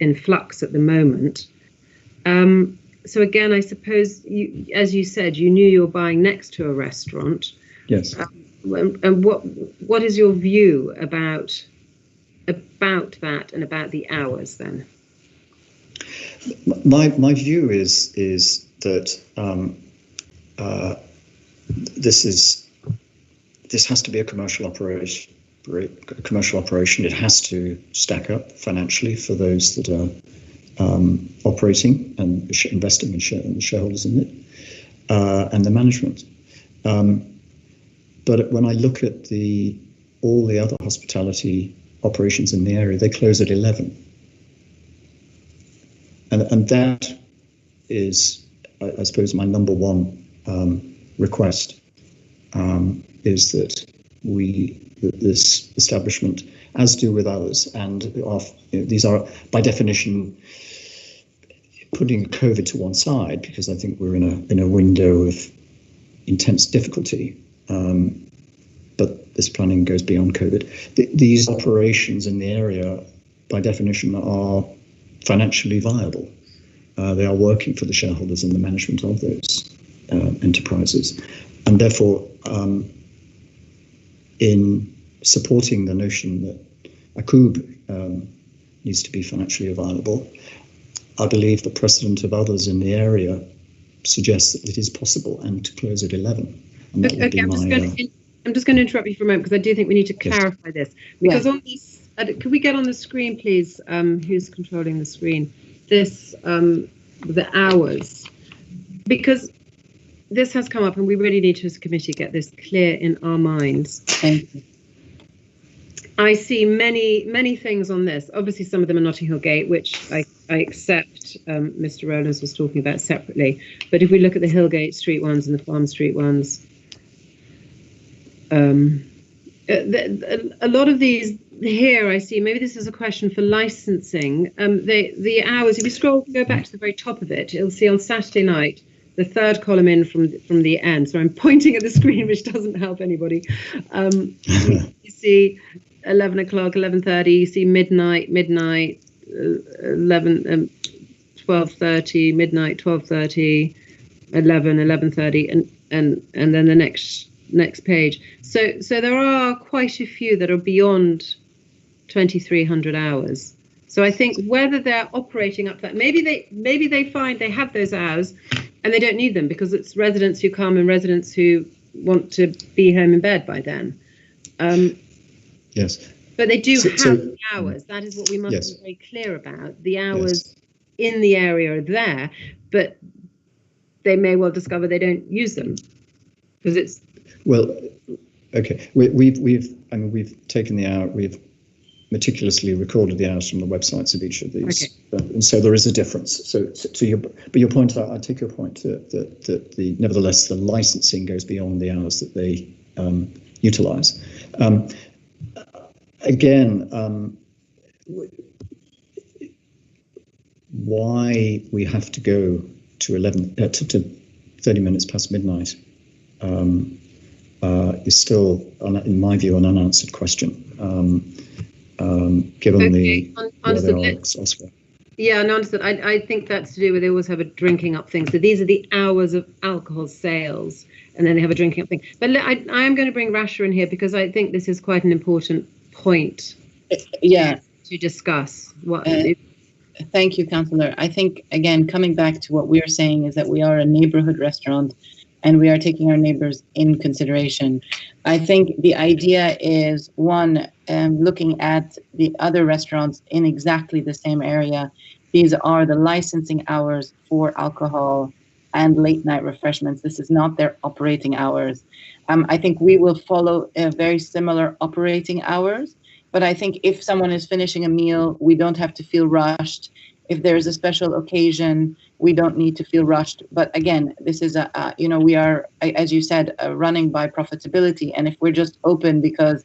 in flux at the moment. So again, I suppose, as you said, you knew you were buying next to a restaurant. Yes. And what is your view about that and about the hours then? My view is that this has to be a commercial operation. It has to stack up financially for those that are operating and investing in the shareholders in it, and the management. But when I look at all the other hospitality operations in the area, they close at 11. And that is, I suppose, my number one request, is that this establishment, as do with others, and these are by definition putting COVID to one side, because I think we're in a window of intense difficulty. But this planning goes beyond COVID. These operations in the area, by definition, are financially viable. They are working for the shareholders and the management of those enterprises. And therefore, in supporting the notion that a coup needs to be financially viable, I believe the precedent of others in the area suggests that it is possible, and to close at 11. And that would be I'm just going to interrupt you for a moment, because I do think we need to clarify this. Because on this, could we get on the screen, please? Who's controlling the screen? This, the hours, because this has come up, and we really need to, as a committee, get this clear in our minds. Thank you. I see many things on this. Obviously, some of them are Notting Hill Gate, which I accept Mr. Rowlands was talking about separately. But if we look at the Hillgate Street ones and the Farm Street ones, a lot of these here I see, maybe this is a question for licensing. The hours, if you go back to the very top of it, you'll see on Saturday night, the third column in from the end. So I'm pointing at the screen, which doesn't help anybody. You see 11 o'clock, 11:30. You see midnight, 11, 12:30, midnight, 12:30, 11, 11:30, and then the next page. So there are quite a few that are beyond 2,300 hours. So I think whether they're operating up that, maybe they find they have those hours and they don't need them because it's residents who come and residents who want to be home in bed by then. Yes. But they do have the hours. That is what we must be very clear about. The hours in the area are there, but they may well discover they don't use them because it's. Well, okay. We've taken the hour. We've meticulously recorded the hours from the websites of each of these, and so there is a difference. So your point. I take your point that nevertheless the licensing goes beyond the hours that they utilize. Again, why we have to go to 30 minutes past midnight is still, in my view, an unanswered question. Given where they are elsewhere. Yeah, no, understood. I think that's to do with they always have a drinking up thing. So these are the hours of alcohol sales, and then they have a drinking up thing. But I am going to bring Rasha in here because I think this is quite an important point. To discuss. Thank you, Councillor. I think, again, coming back to what we're saying is that we are a neighbourhood restaurant and we are taking our neighbours in consideration. I think the idea is, one, looking at the other restaurants in exactly the same area. These are the licensing hours for alcohol and late night refreshments. This is not their operating hours. I think we will follow very similar operating hours, but I think if someone is finishing a meal, we don't have to feel rushed. If there's a special occasion, we don't need to feel rushed. But again, this is we are, as you said, running by profitability. And if we're just open because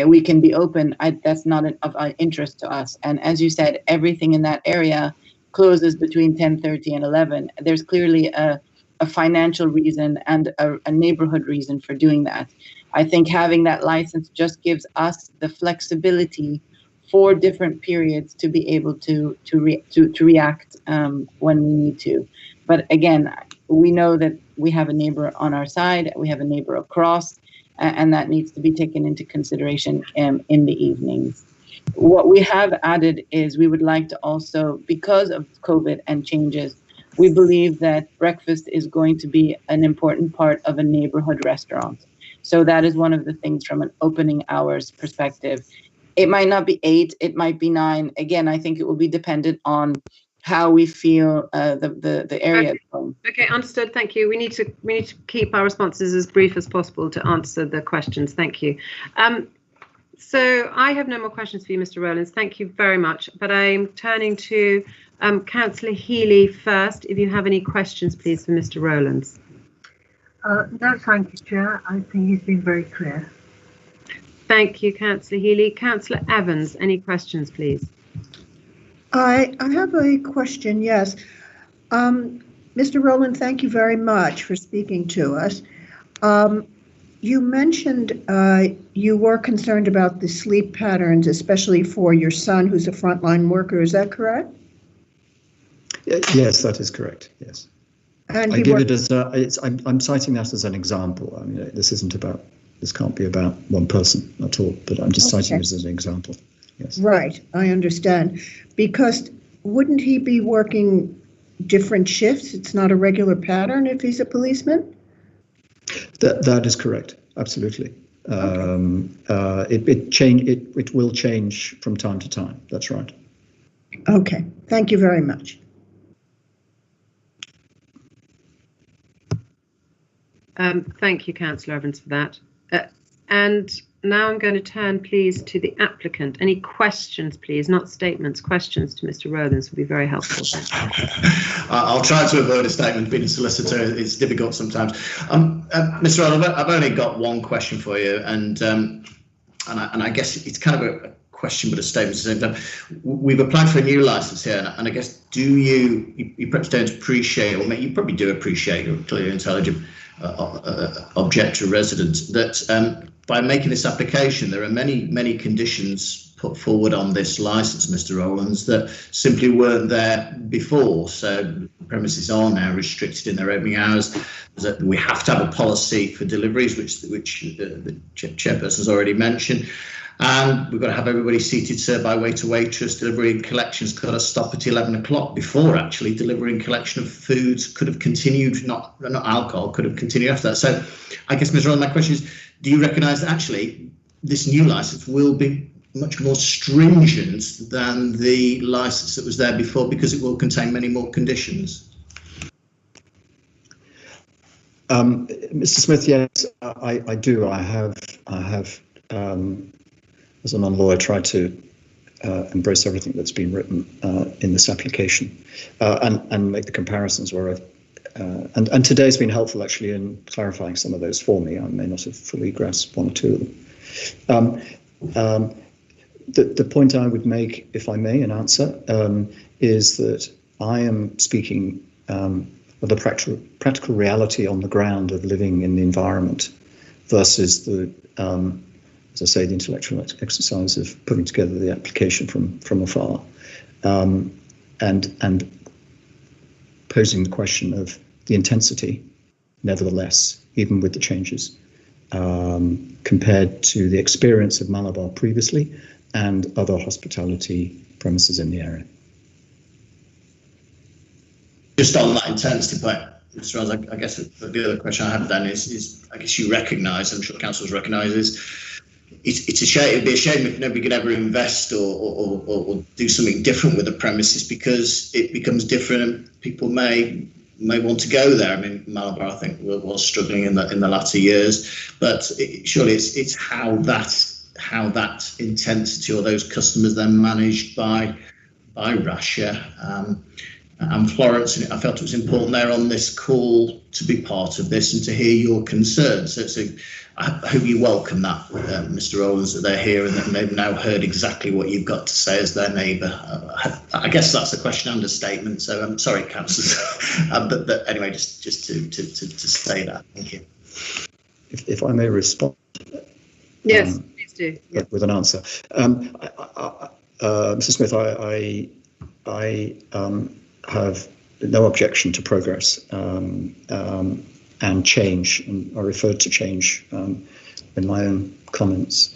we can be open, that's not of interest to us. And as you said, everything in that area closes between 10:30 and 11. There's clearly a financial reason and a neighborhood reason for doing that. I think having that license just gives us the flexibility for different periods to be able to react when we need to. But again, we know that we have a neighbor on our side, we have a neighbor across, and that needs to be taken into consideration in the evenings. What we have added is we would like to also, because of COVID and changes, we believe that breakfast is going to be an important part of a neighborhood restaurant. So that is one of the things from an opening hours perspective. It might not be 8, it might be 9. Again, I think it will be dependent on how we feel the area. Okay, understood. Thank you. We need to keep our responses as brief as possible to answer the questions. Thank you. So I have no more questions for you, Mr. Rowlands. Thank you very much. But I'm turning to Councillor Healy first. If you have any questions, please, for Mr. Rowlands. No, thank you, Chair. I think he's been very clear. Thank you, Councillor Healy. Councillor Evans, any questions, please? I have a question, yes. Mr. Rowland, thank you very much for speaking to us. You mentioned you were concerned about the sleep patterns, especially for your son, who's a frontline worker. Is that correct? Yes, that is correct. Yes. And I give it as I'm citing that as an example. I mean, this can't be about one person at all, but I'm just citing it as an example. Yes. Right, I understand. Because wouldn't he be working different shifts? It's not a regular pattern if he's a policeman? That is correct. Absolutely. Okay. It will change from time to time. That's right. Okay. Thank you very much. Thank you, Councillor Evans, for that. And now I'm going to turn, please, to the applicant. Any questions, please? Not statements, questions to Mr. Rowlands would be very helpful. I'll try to avoid a statement. Being a solicitor, it's difficult sometimes. Mr. Rowlands, I've only got one question for you, and I guess it's kind of a question but a statement at the same time. We've applied for a new licence here, and I guess you perhaps don't appreciate, or you probably do appreciate, you're clearly intelligent objector residents, that by making this application, there are many conditions put forward on this licence, Mr. Rowlands, that simply weren't there before. So premises are now restricted in their opening hours. That we have to have a policy for deliveries, which the chairperson's already mentioned. And we've got to have everybody seated, served by waiter, waitress. Delivery and collections got to stop at 11 o'clock. Before, actually, delivery and collection of foods could have continued, not alcohol, could have continued after that. So I guess, Ms. Rowland, my question is, do you recognise that actually this new licence will be much more stringent than the licence that was there before, because it will contain many more conditions? Mr. Smith, yes, I do. I have as a non-lawyer, tried to embrace everything that's been written in this application and make the comparisons where I've and today's been helpful actually in clarifying some of those for me. I may not have fully grasped one or two of them. The point I would make, if I may, in answer, is that I am speaking of the practical reality on the ground of living in the environment versus the as I say, the intellectual exercise of putting together the application from afar, and posing the question of the intensity, nevertheless, even with the changes, compared to the experience of Malabar previously and other hospitality premises in the area. Just on that intensity point, Mr. Rowlands, I guess the other question I have then is I guess you recognise, I'm sure councils recognise, it's a shame. It'd be a shame if nobody could ever invest or do something different with the premises, because it becomes different and people may want to go there. I mean, Malabar, I think, was struggling in the latter years, but surely it's how that intensity or those customers then managed by Rasha and Florence. And I felt it was important there on this call to be part of this and to hear your concerns. So I hope you welcome that, Mr. Rowlands, that they're here and that they've now heard exactly what you've got to say as their neighbour. I guess that's a question and a statement. So I'm sorry, councillors, but anyway, just to say that. Thank you. If I may respond. Yes, please do. Yeah. With an answer, Mr. Smith, I have no objection to progress and change, and I referred to change in my own comments.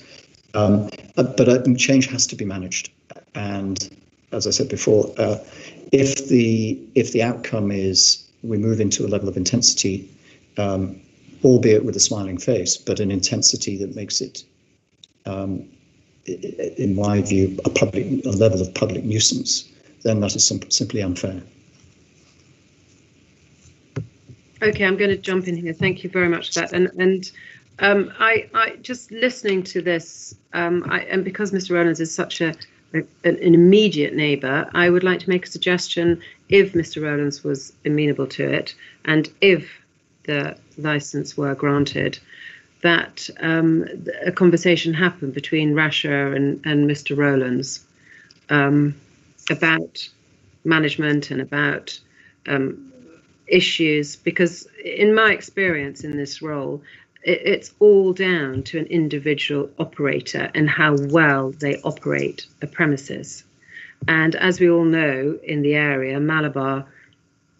But change has to be managed, and as I said before, if the outcome is we move into a level of intensity, albeit with a smiling face, but an intensity that makes it, in my view, a level of public nuisance, then that is simply unfair. Okay, I'm going to jump in here. Thank you very much for that. And I just listening to this, and because Mr. Rowlands is such an immediate neighbour, I would like to make a suggestion, if Mr. Rowlands was amenable to it, and if the licence were granted, that a conversation happened between Rasha and Mr. Rowlands about management and about issues, because in my experience in this role, it's all down to an individual operator and how well they operate a premises. And as we all know, in the area, Malabar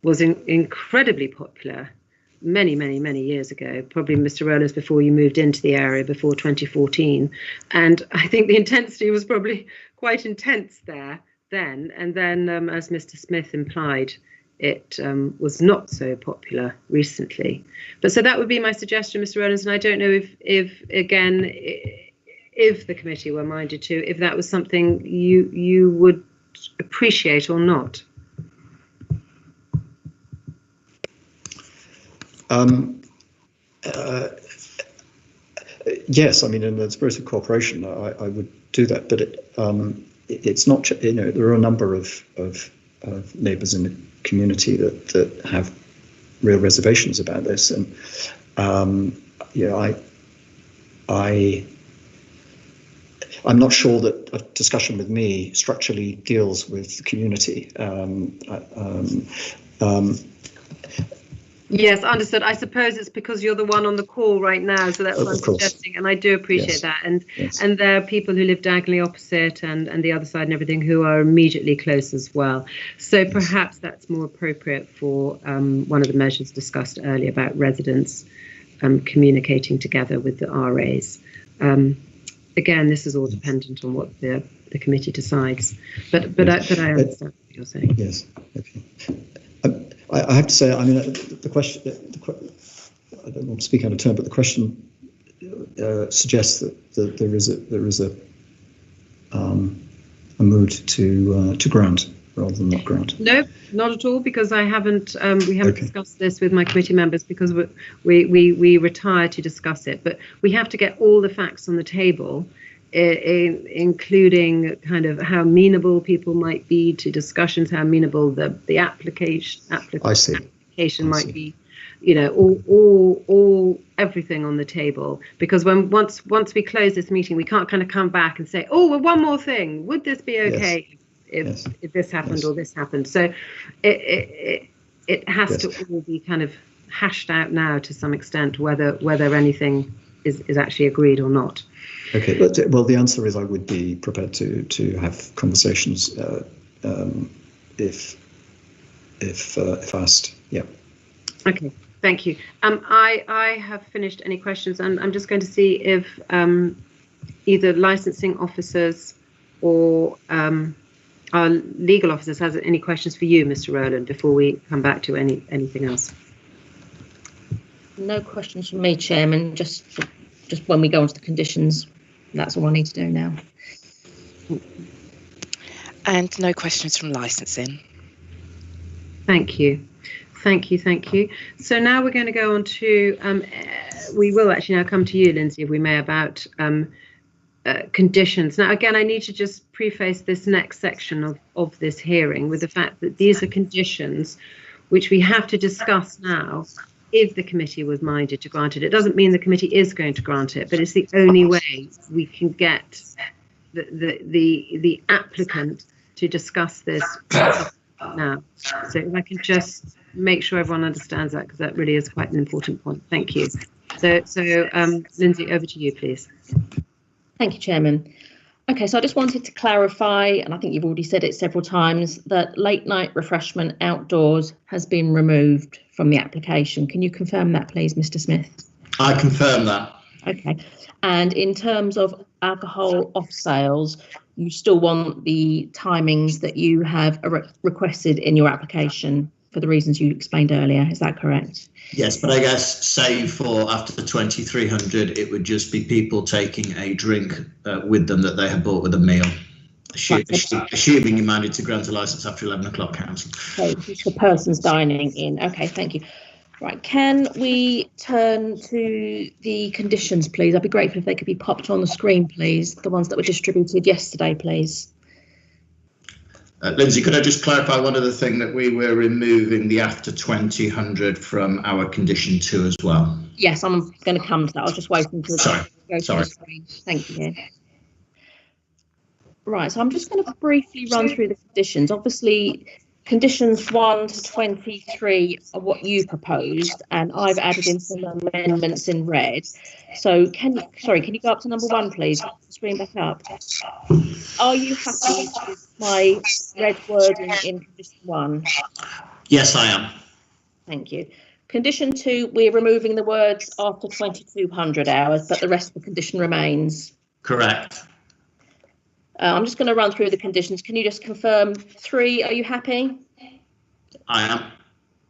was incredibly popular many years ago, probably Mr. Rowlands before you moved into the area, before 2014. And I think the intensity was probably quite intense there then. And then, as Mr. Smith implied, it was not so popular recently. But so that would be my suggestion, Mr. Rowlands. And I don't know if the committee were minded to, if that was something you would appreciate or not. Yes, I mean, in the spirit of cooperation, I would do that. But it's not, there are a number of neighbours in the community that have real reservations about this, and I'm not sure that a discussion with me structurally deals with the community. Yes, understood. I suppose it's because you're the one on the call right now, so that's what I'm suggesting, and I do appreciate that. And and there are people who live diagonally opposite and the other side and everything who are immediately close as well. So perhaps that's more appropriate for one of the measures discussed earlier about residents communicating together with the RAs. Again, this is all dependent on what the committee decides. But I understand what you're saying. Yes. Okay. I have to say, I mean, the question, I don't want to speak out of turn, but the question suggests that there is a mood to grant rather than not grant. No, not at all, because I haven't. We haven't discussed this with my committee members because we retire to discuss it. But we have to get all the facts on the table, including kind of how amenable people might be to discussions, how amenable the application might be, all everything on the table. Because once we close this meeting, we can't kind of come back and say, oh, well, one more thing, would this be okay if this happened or this happened? So it has to all be kind of hashed out now to some extent, whether anything is actually agreed or not. Okay, well, the answer is I would be prepared to have conversations if asked. Yeah. Okay. Thank you. I have finished any questions, and I'm just going to see if either licensing officers or our legal officers has any questions for you, Mr. Rowland, before we come back to anything else. No questions from me, Chairman. Just when we go on to the conditions, that's all I need to do now. And no questions from licensing. Thank you. So now we're going to go on to, we will actually now come to you, Lindsay, if we may, about conditions. Now, again, I need to just preface this next section of this hearing with the fact that these are conditions which we have to discuss now if the committee was minded to grant it. It doesn't mean the committee is going to grant it, but it's the only way we can get the applicant to discuss this now. So if I can just make sure everyone understands that, because that really is quite an important point. Thank you. So Lindsay, over to you, please. Thank you, Chairman. Okay, so I just wanted to clarify, and I think you've already said it several times, that late night refreshment outdoors has been removed from the application. Can you confirm that, please, Mr. Smith? I confirm that. Okay. And in terms of alcohol off sales, you still want the timings that you have requested in your application for the reasons you explained earlier. Is that correct? Yes, but I guess save for after the 2300, it would just be people taking a drink with them that they have bought with a meal. Assuming you managed to grant a licence after 11 o'clock, council. Okay, just for persons dining in. Okay, thank you. Right, can we turn to the conditions, please? I'd be grateful if they could be popped on the screen, please. The ones that were distributed yesterday, please. Lindsay, could I just clarify one other thing, that we were removing the after 2000 from our condition 2 as well? Yes, I'm going to come to that. I was just waiting for the go to the screen. Thank you. Right, so I'm just going to briefly run through the conditions. Obviously, conditions 1 to 23 are what you proposed, and I've added in some amendments in red. So can you go up to number 1, please? Screen back up. Are you happy with my red wording in condition 1? Yes, I am. Thank you. Condition 2, we're removing the words after 2200 hours, but the rest of the condition remains. Correct. I'm just going to run through the conditions. Can you just confirm 3, are you happy? I am.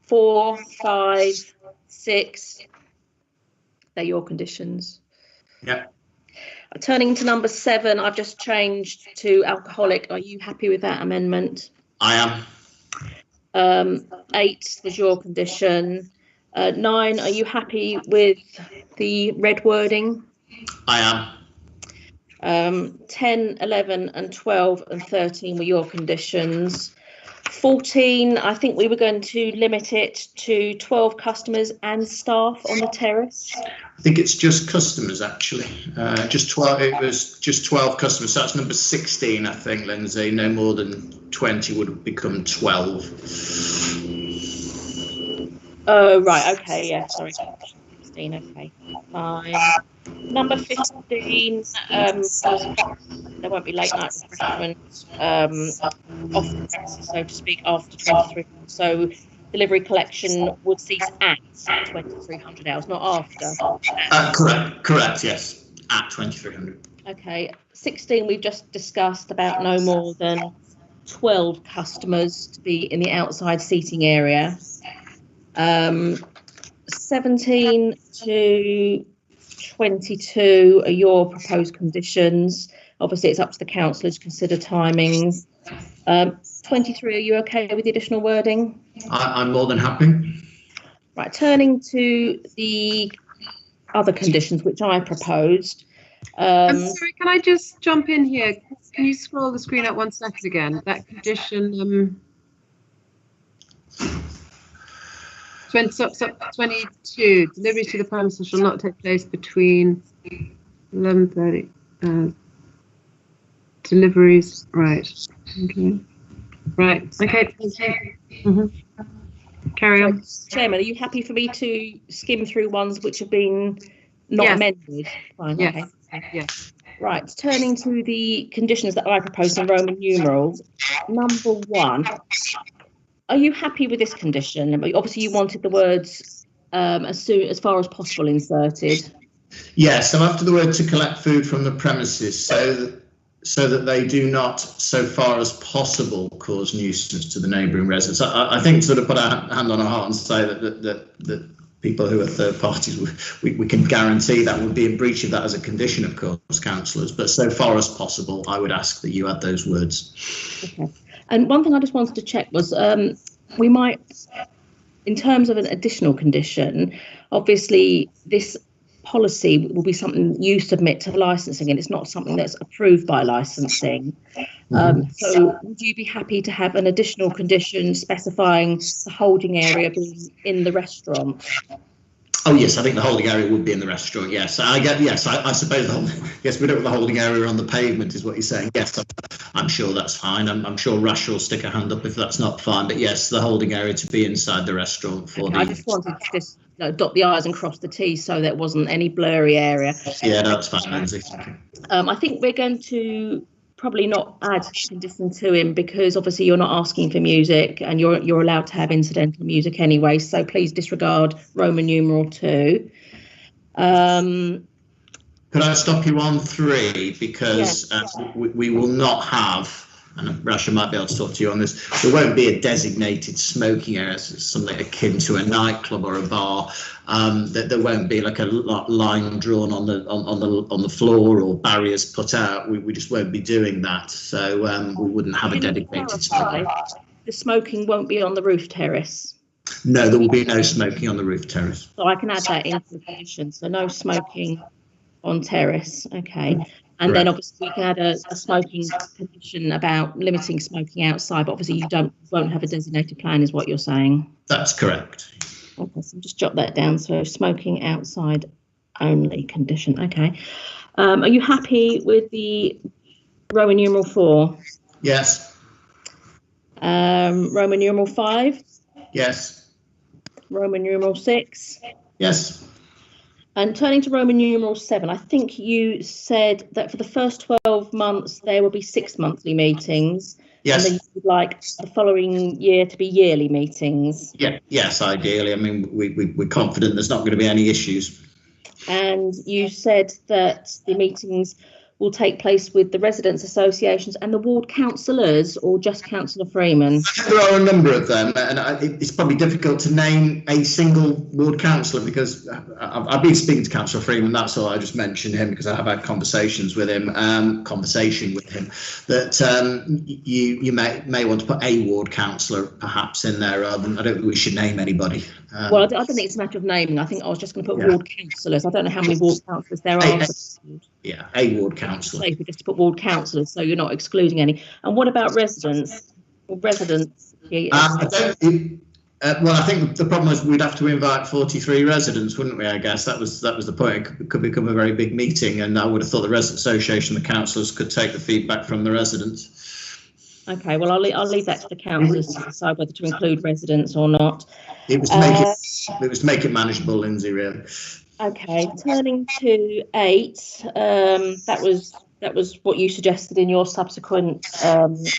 4, 5, 6, they're your conditions. Yeah. Turning to number 7, I've just changed to alcoholic. Are you happy with that amendment? I am. 8 was your condition. 9, are you happy with the red wording? I am. 10, 11 and 12 and 13 were your conditions. 14, I think we were going to limit it to 12 customers and staff on the terrace. I think it's just customers, actually. Just 12. It was just 12 customers. So that's number 16, I think, Lindsay. No more than 20 would become 12. Oh, right. Okay. Yeah. Sorry. 16. Okay. Fine. Number 15, there won't be late night refreshment off the premises, so to speak, after 23. So delivery collection would cease at 2300 hours, not after. Correct, yes, at 2300. Okay, 16, we've just discussed about no more than 12 customers to be in the outside seating area. 17 to 22 are your proposed conditions. Obviously, it's up to the councillors to consider timings. 23, are you okay with the additional wording? I'm more than happy. Right, turning to the other conditions which I proposed. I'm sorry, can I just jump in here? Can you scroll the screen up 1 second again? That condition 22, deliveries to the premises shall not take place between 11:30. Deliveries, right. Okay. Right, okay. Carry on. Chairman, are you happy for me to skim through ones which have been not amended? Fine, yes. Okay. Yes. Right, turning to the conditions that I proposed in Roman numerals. Number 1. Are you happy with this condition? Obviously, you wanted the words as far as possible inserted. Yeah, so after the word to collect food from the premises, so that they do not, so far as possible, cause nuisance to the neighbouring residents. I think sort of put our hand on our heart and say that people who are third parties, we can guarantee that would be in breach of that as a condition, of course, councillors. But so far as possible, I would ask that you add those words. Okay. And one thing I just wanted to check was we might, in terms of an additional condition, obviously this policy will be something you submit to licensing and it's not something that's approved by licensing. So would you be happy to have an additional condition specifying the holding area being in the restaurant? Oh yes, I think the holding area would be in the restaurant. Yes, I suppose. Yes, we don't have the holding area on the pavement, is what you're saying. Yes, I'm sure that's fine. I'm sure Rash will stick a hand up if that's not fine. But yes, the holding area to be inside the restaurant for I just wanted to just dot the I's and cross the T's so there wasn't any blurry area. Yeah, that's fine, Lindsay. I think we're going to probably not add condition 2 in because obviously you're not asking for music and you're allowed to have incidental music anyway, so please disregard Roman numeral 2. Could I stop you on 3? Because we will not have, and Rasha might be able to talk to you on this, there won't be a designated smoking area, something akin to a nightclub or a bar. There won't be like a line drawn on the floor or barriers put out. We just won't be doing that. So we wouldn't have a dedicated smoking. The smoking won't be on the roof terrace. No, there will be no smoking on the roof terrace. So I can add that into the condition. So no smoking on terrace. Okay. And then obviously we can add a smoking condition about limiting smoking outside, but obviously you won't have a designated plan, is what you're saying. That's correct. Okay, so just jot that down. So smoking outside only condition. Okay. Are you happy with the Roman numeral 4? Yes. Roman numeral 5? Yes. Roman numeral 6? Yes. And turning to Roman numeral 7, I think you said that for the first 12 months, there will be 6 monthly meetings. Yes. And then you would like the following year to be yearly meetings. Yeah. Yes, ideally. I mean, we're confident there's not going to be any issues. And you said that the meetings will take place with the residents' associations and the ward councillors, or just Councillor Freeman? There are a number of them, and it's probably difficult to name a single ward councillor because I've been speaking to Councillor Freeman. That's all. I just mentioned him because I have had conversations with him. That you may want to put a ward councillor perhaps in there rather than. I don't think we should name anybody. Well, I don't think it's a matter of naming. I think I was just going to put ward councillors. I don't know how many ward councillors there are. A ward councillor. Safer just to put ward councillors, so you're not excluding any. And what about residents? Well, residents. Well, I think the problem is we'd have to invite 43 residents, wouldn't we? I guess that was the point. It could become a very big meeting, and I would have thought the resident association, the councillors, could take the feedback from the residents. Okay, well, I'll leave that to the councillors to decide whether to include residents or not. It was to make it manageable, Lindsay. Really. Okay, turning to 8. That was what you suggested in your subsequent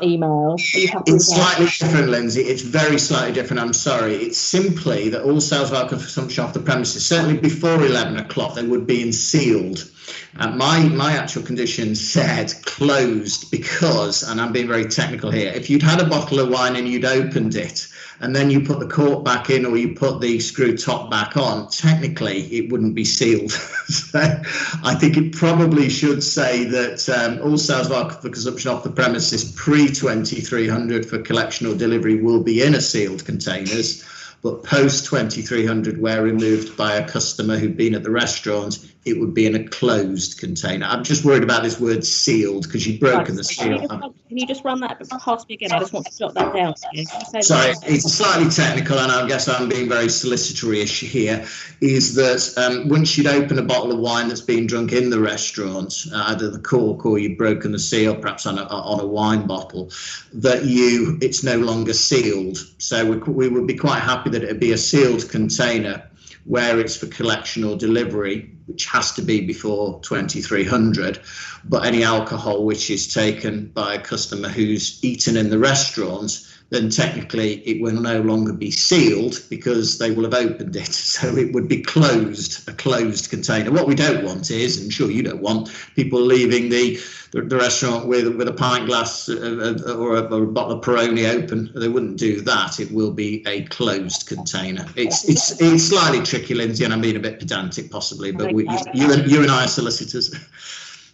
email. Are you happy with that? It's slightly different, Lindsay. It's very slightly different. I'm sorry. It's simply that all sales of alcohol consumption off the premises, certainly before 11 o'clock, they would be sealed. My actual condition said closed because, and I'm being very technical here, if you'd had a bottle of wine and you'd opened it, and then you put the cork back in or you put the screw top back on, technically it wouldn't be sealed. So I think it probably should say that all sales of alcohol for consumption off the premises pre-2300 for collection or delivery will be in a sealed containers, but post-2300 where removed by a customer who'd been at the restaurant, it would be in a closed container. I'm just worried about this word sealed because you've broken the seal. Can you just run that past me again? I just want to jot that down. Sorry, it's slightly technical, and I guess I'm being very solicitory-ish here, is that once you'd open a bottle of wine that's been drunk in the restaurant, either the cork or you've broken the seal, perhaps on a wine bottle, that it's no longer sealed. So we would be quite happy that it would be a sealed container where it's for collection or delivery, which has to be before 2300, but any alcohol which is taken by a customer who's eaten in the restaurant, then technically it will no longer be sealed because they will have opened it. So it would be closed, a closed container. What we don't want is, and sure you don't want, people leaving the restaurant with a pint glass or a bottle of Peroni open. They wouldn't do that. It will be a closed container. It's slightly tricky, Lindsay, and I'm being a bit pedantic possibly, but you and I are solicitors.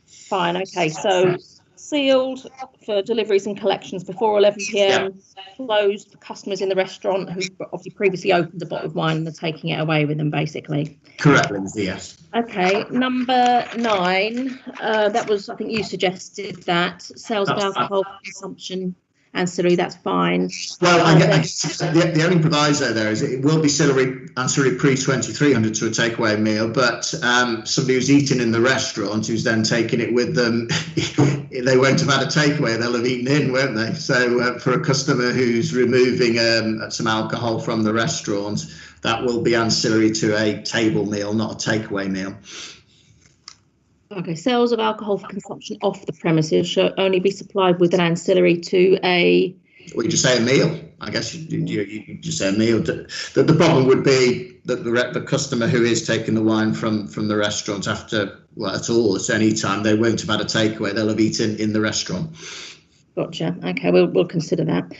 Fine, okay, so sealed for deliveries and collections before 11 p.m, closed for customers in the restaurant who obviously previously opened a bottle of wine and are taking it away with them, basically. Correct, Lindsay, yes. Okay, number 9, that was, I think you suggested that, sales of alcohol consumption ancillary, that's fine. Well, I guess the only proviso there is it will be ancillary pre-2300 to a takeaway meal, but somebody who's eaten in the restaurant who's then taken it with them, they won't have had a takeaway, they'll have eaten in, won't they? So for a customer who's removing some alcohol from the restaurant, that will be ancillary to a table meal, not a takeaway meal. Okay, sales of alcohol for consumption off the premises should only be supplied with an ancillary to a... Well, you just say a meal. I guess you just say a meal. The problem would be that the customer who is taking the wine from the restaurant after well, at all at any time. They won't have had a takeaway. They'll have eaten in the restaurant. Gotcha. Okay, we'll consider that.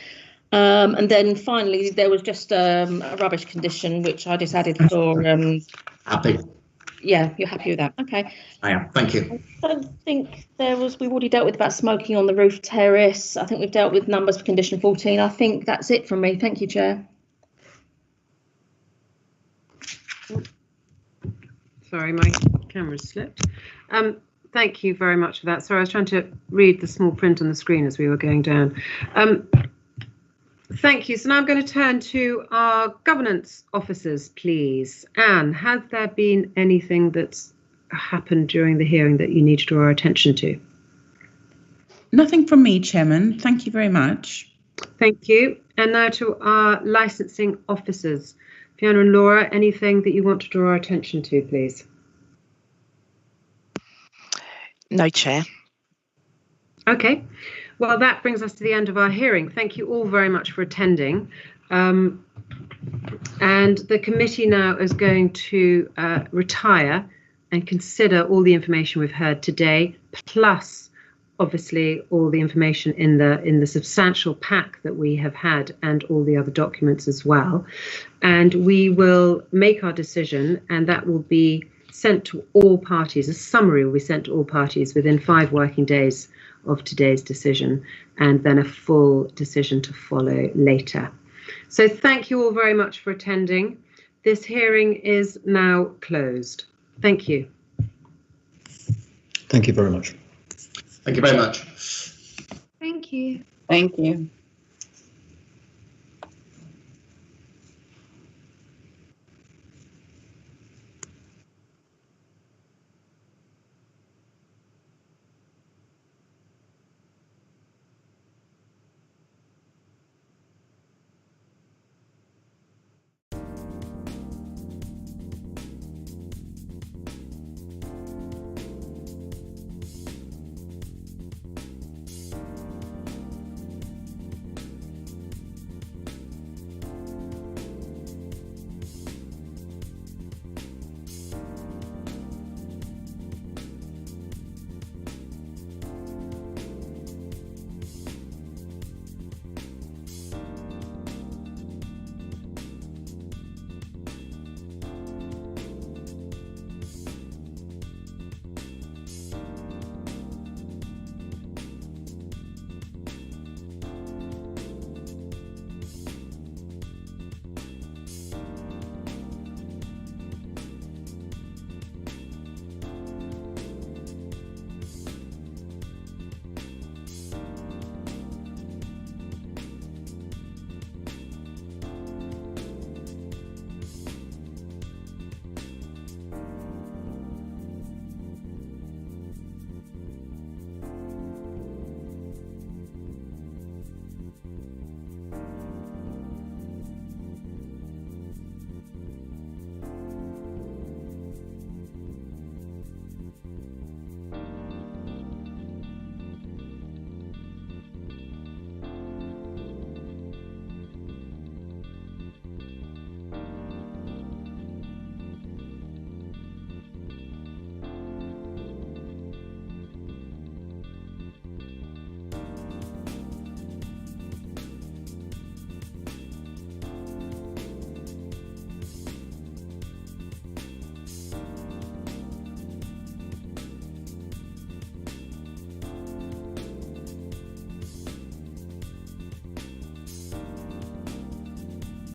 And then finally, there was just a rubbish condition, which I just added for. Happy. Yeah, you're happy with that? Okay. I am. Thank you. I don't think we've already dealt with about smoking on the roof terrace. I think we've dealt with numbers for condition 14. I think that's it from me. Thank you, Chair. Sorry, my camera slipped. Thank you very much for that. Sorry, I was trying to read the small print on the screen as we were going down. Thank you. So now I'm going to turn to our governance officers, please. Anne, has there been anything that's happened during the hearing that you need to draw our attention to? Nothing from me, Chairman. Thank you very much. Thank you. And now to our licensing officers. Fiona and Laura, anything that you want to draw our attention to, please? No, Chair. Okay. Well, that brings us to the end of our hearing. Thank you all very much for attending. And the committee now is going to retire and consider all the information we've heard today, plus obviously all the information in the substantial pack that we have had and all the other documents as well. And we will make our decision, and that will be sent to all parties. A summary will be sent to all parties within 5 working days of today's decision, and then a full decision to follow later. So thank you all very much for attending. This hearing is now closed. Thank you. Thank you very much. Thank you very much. Thank you. Thank you.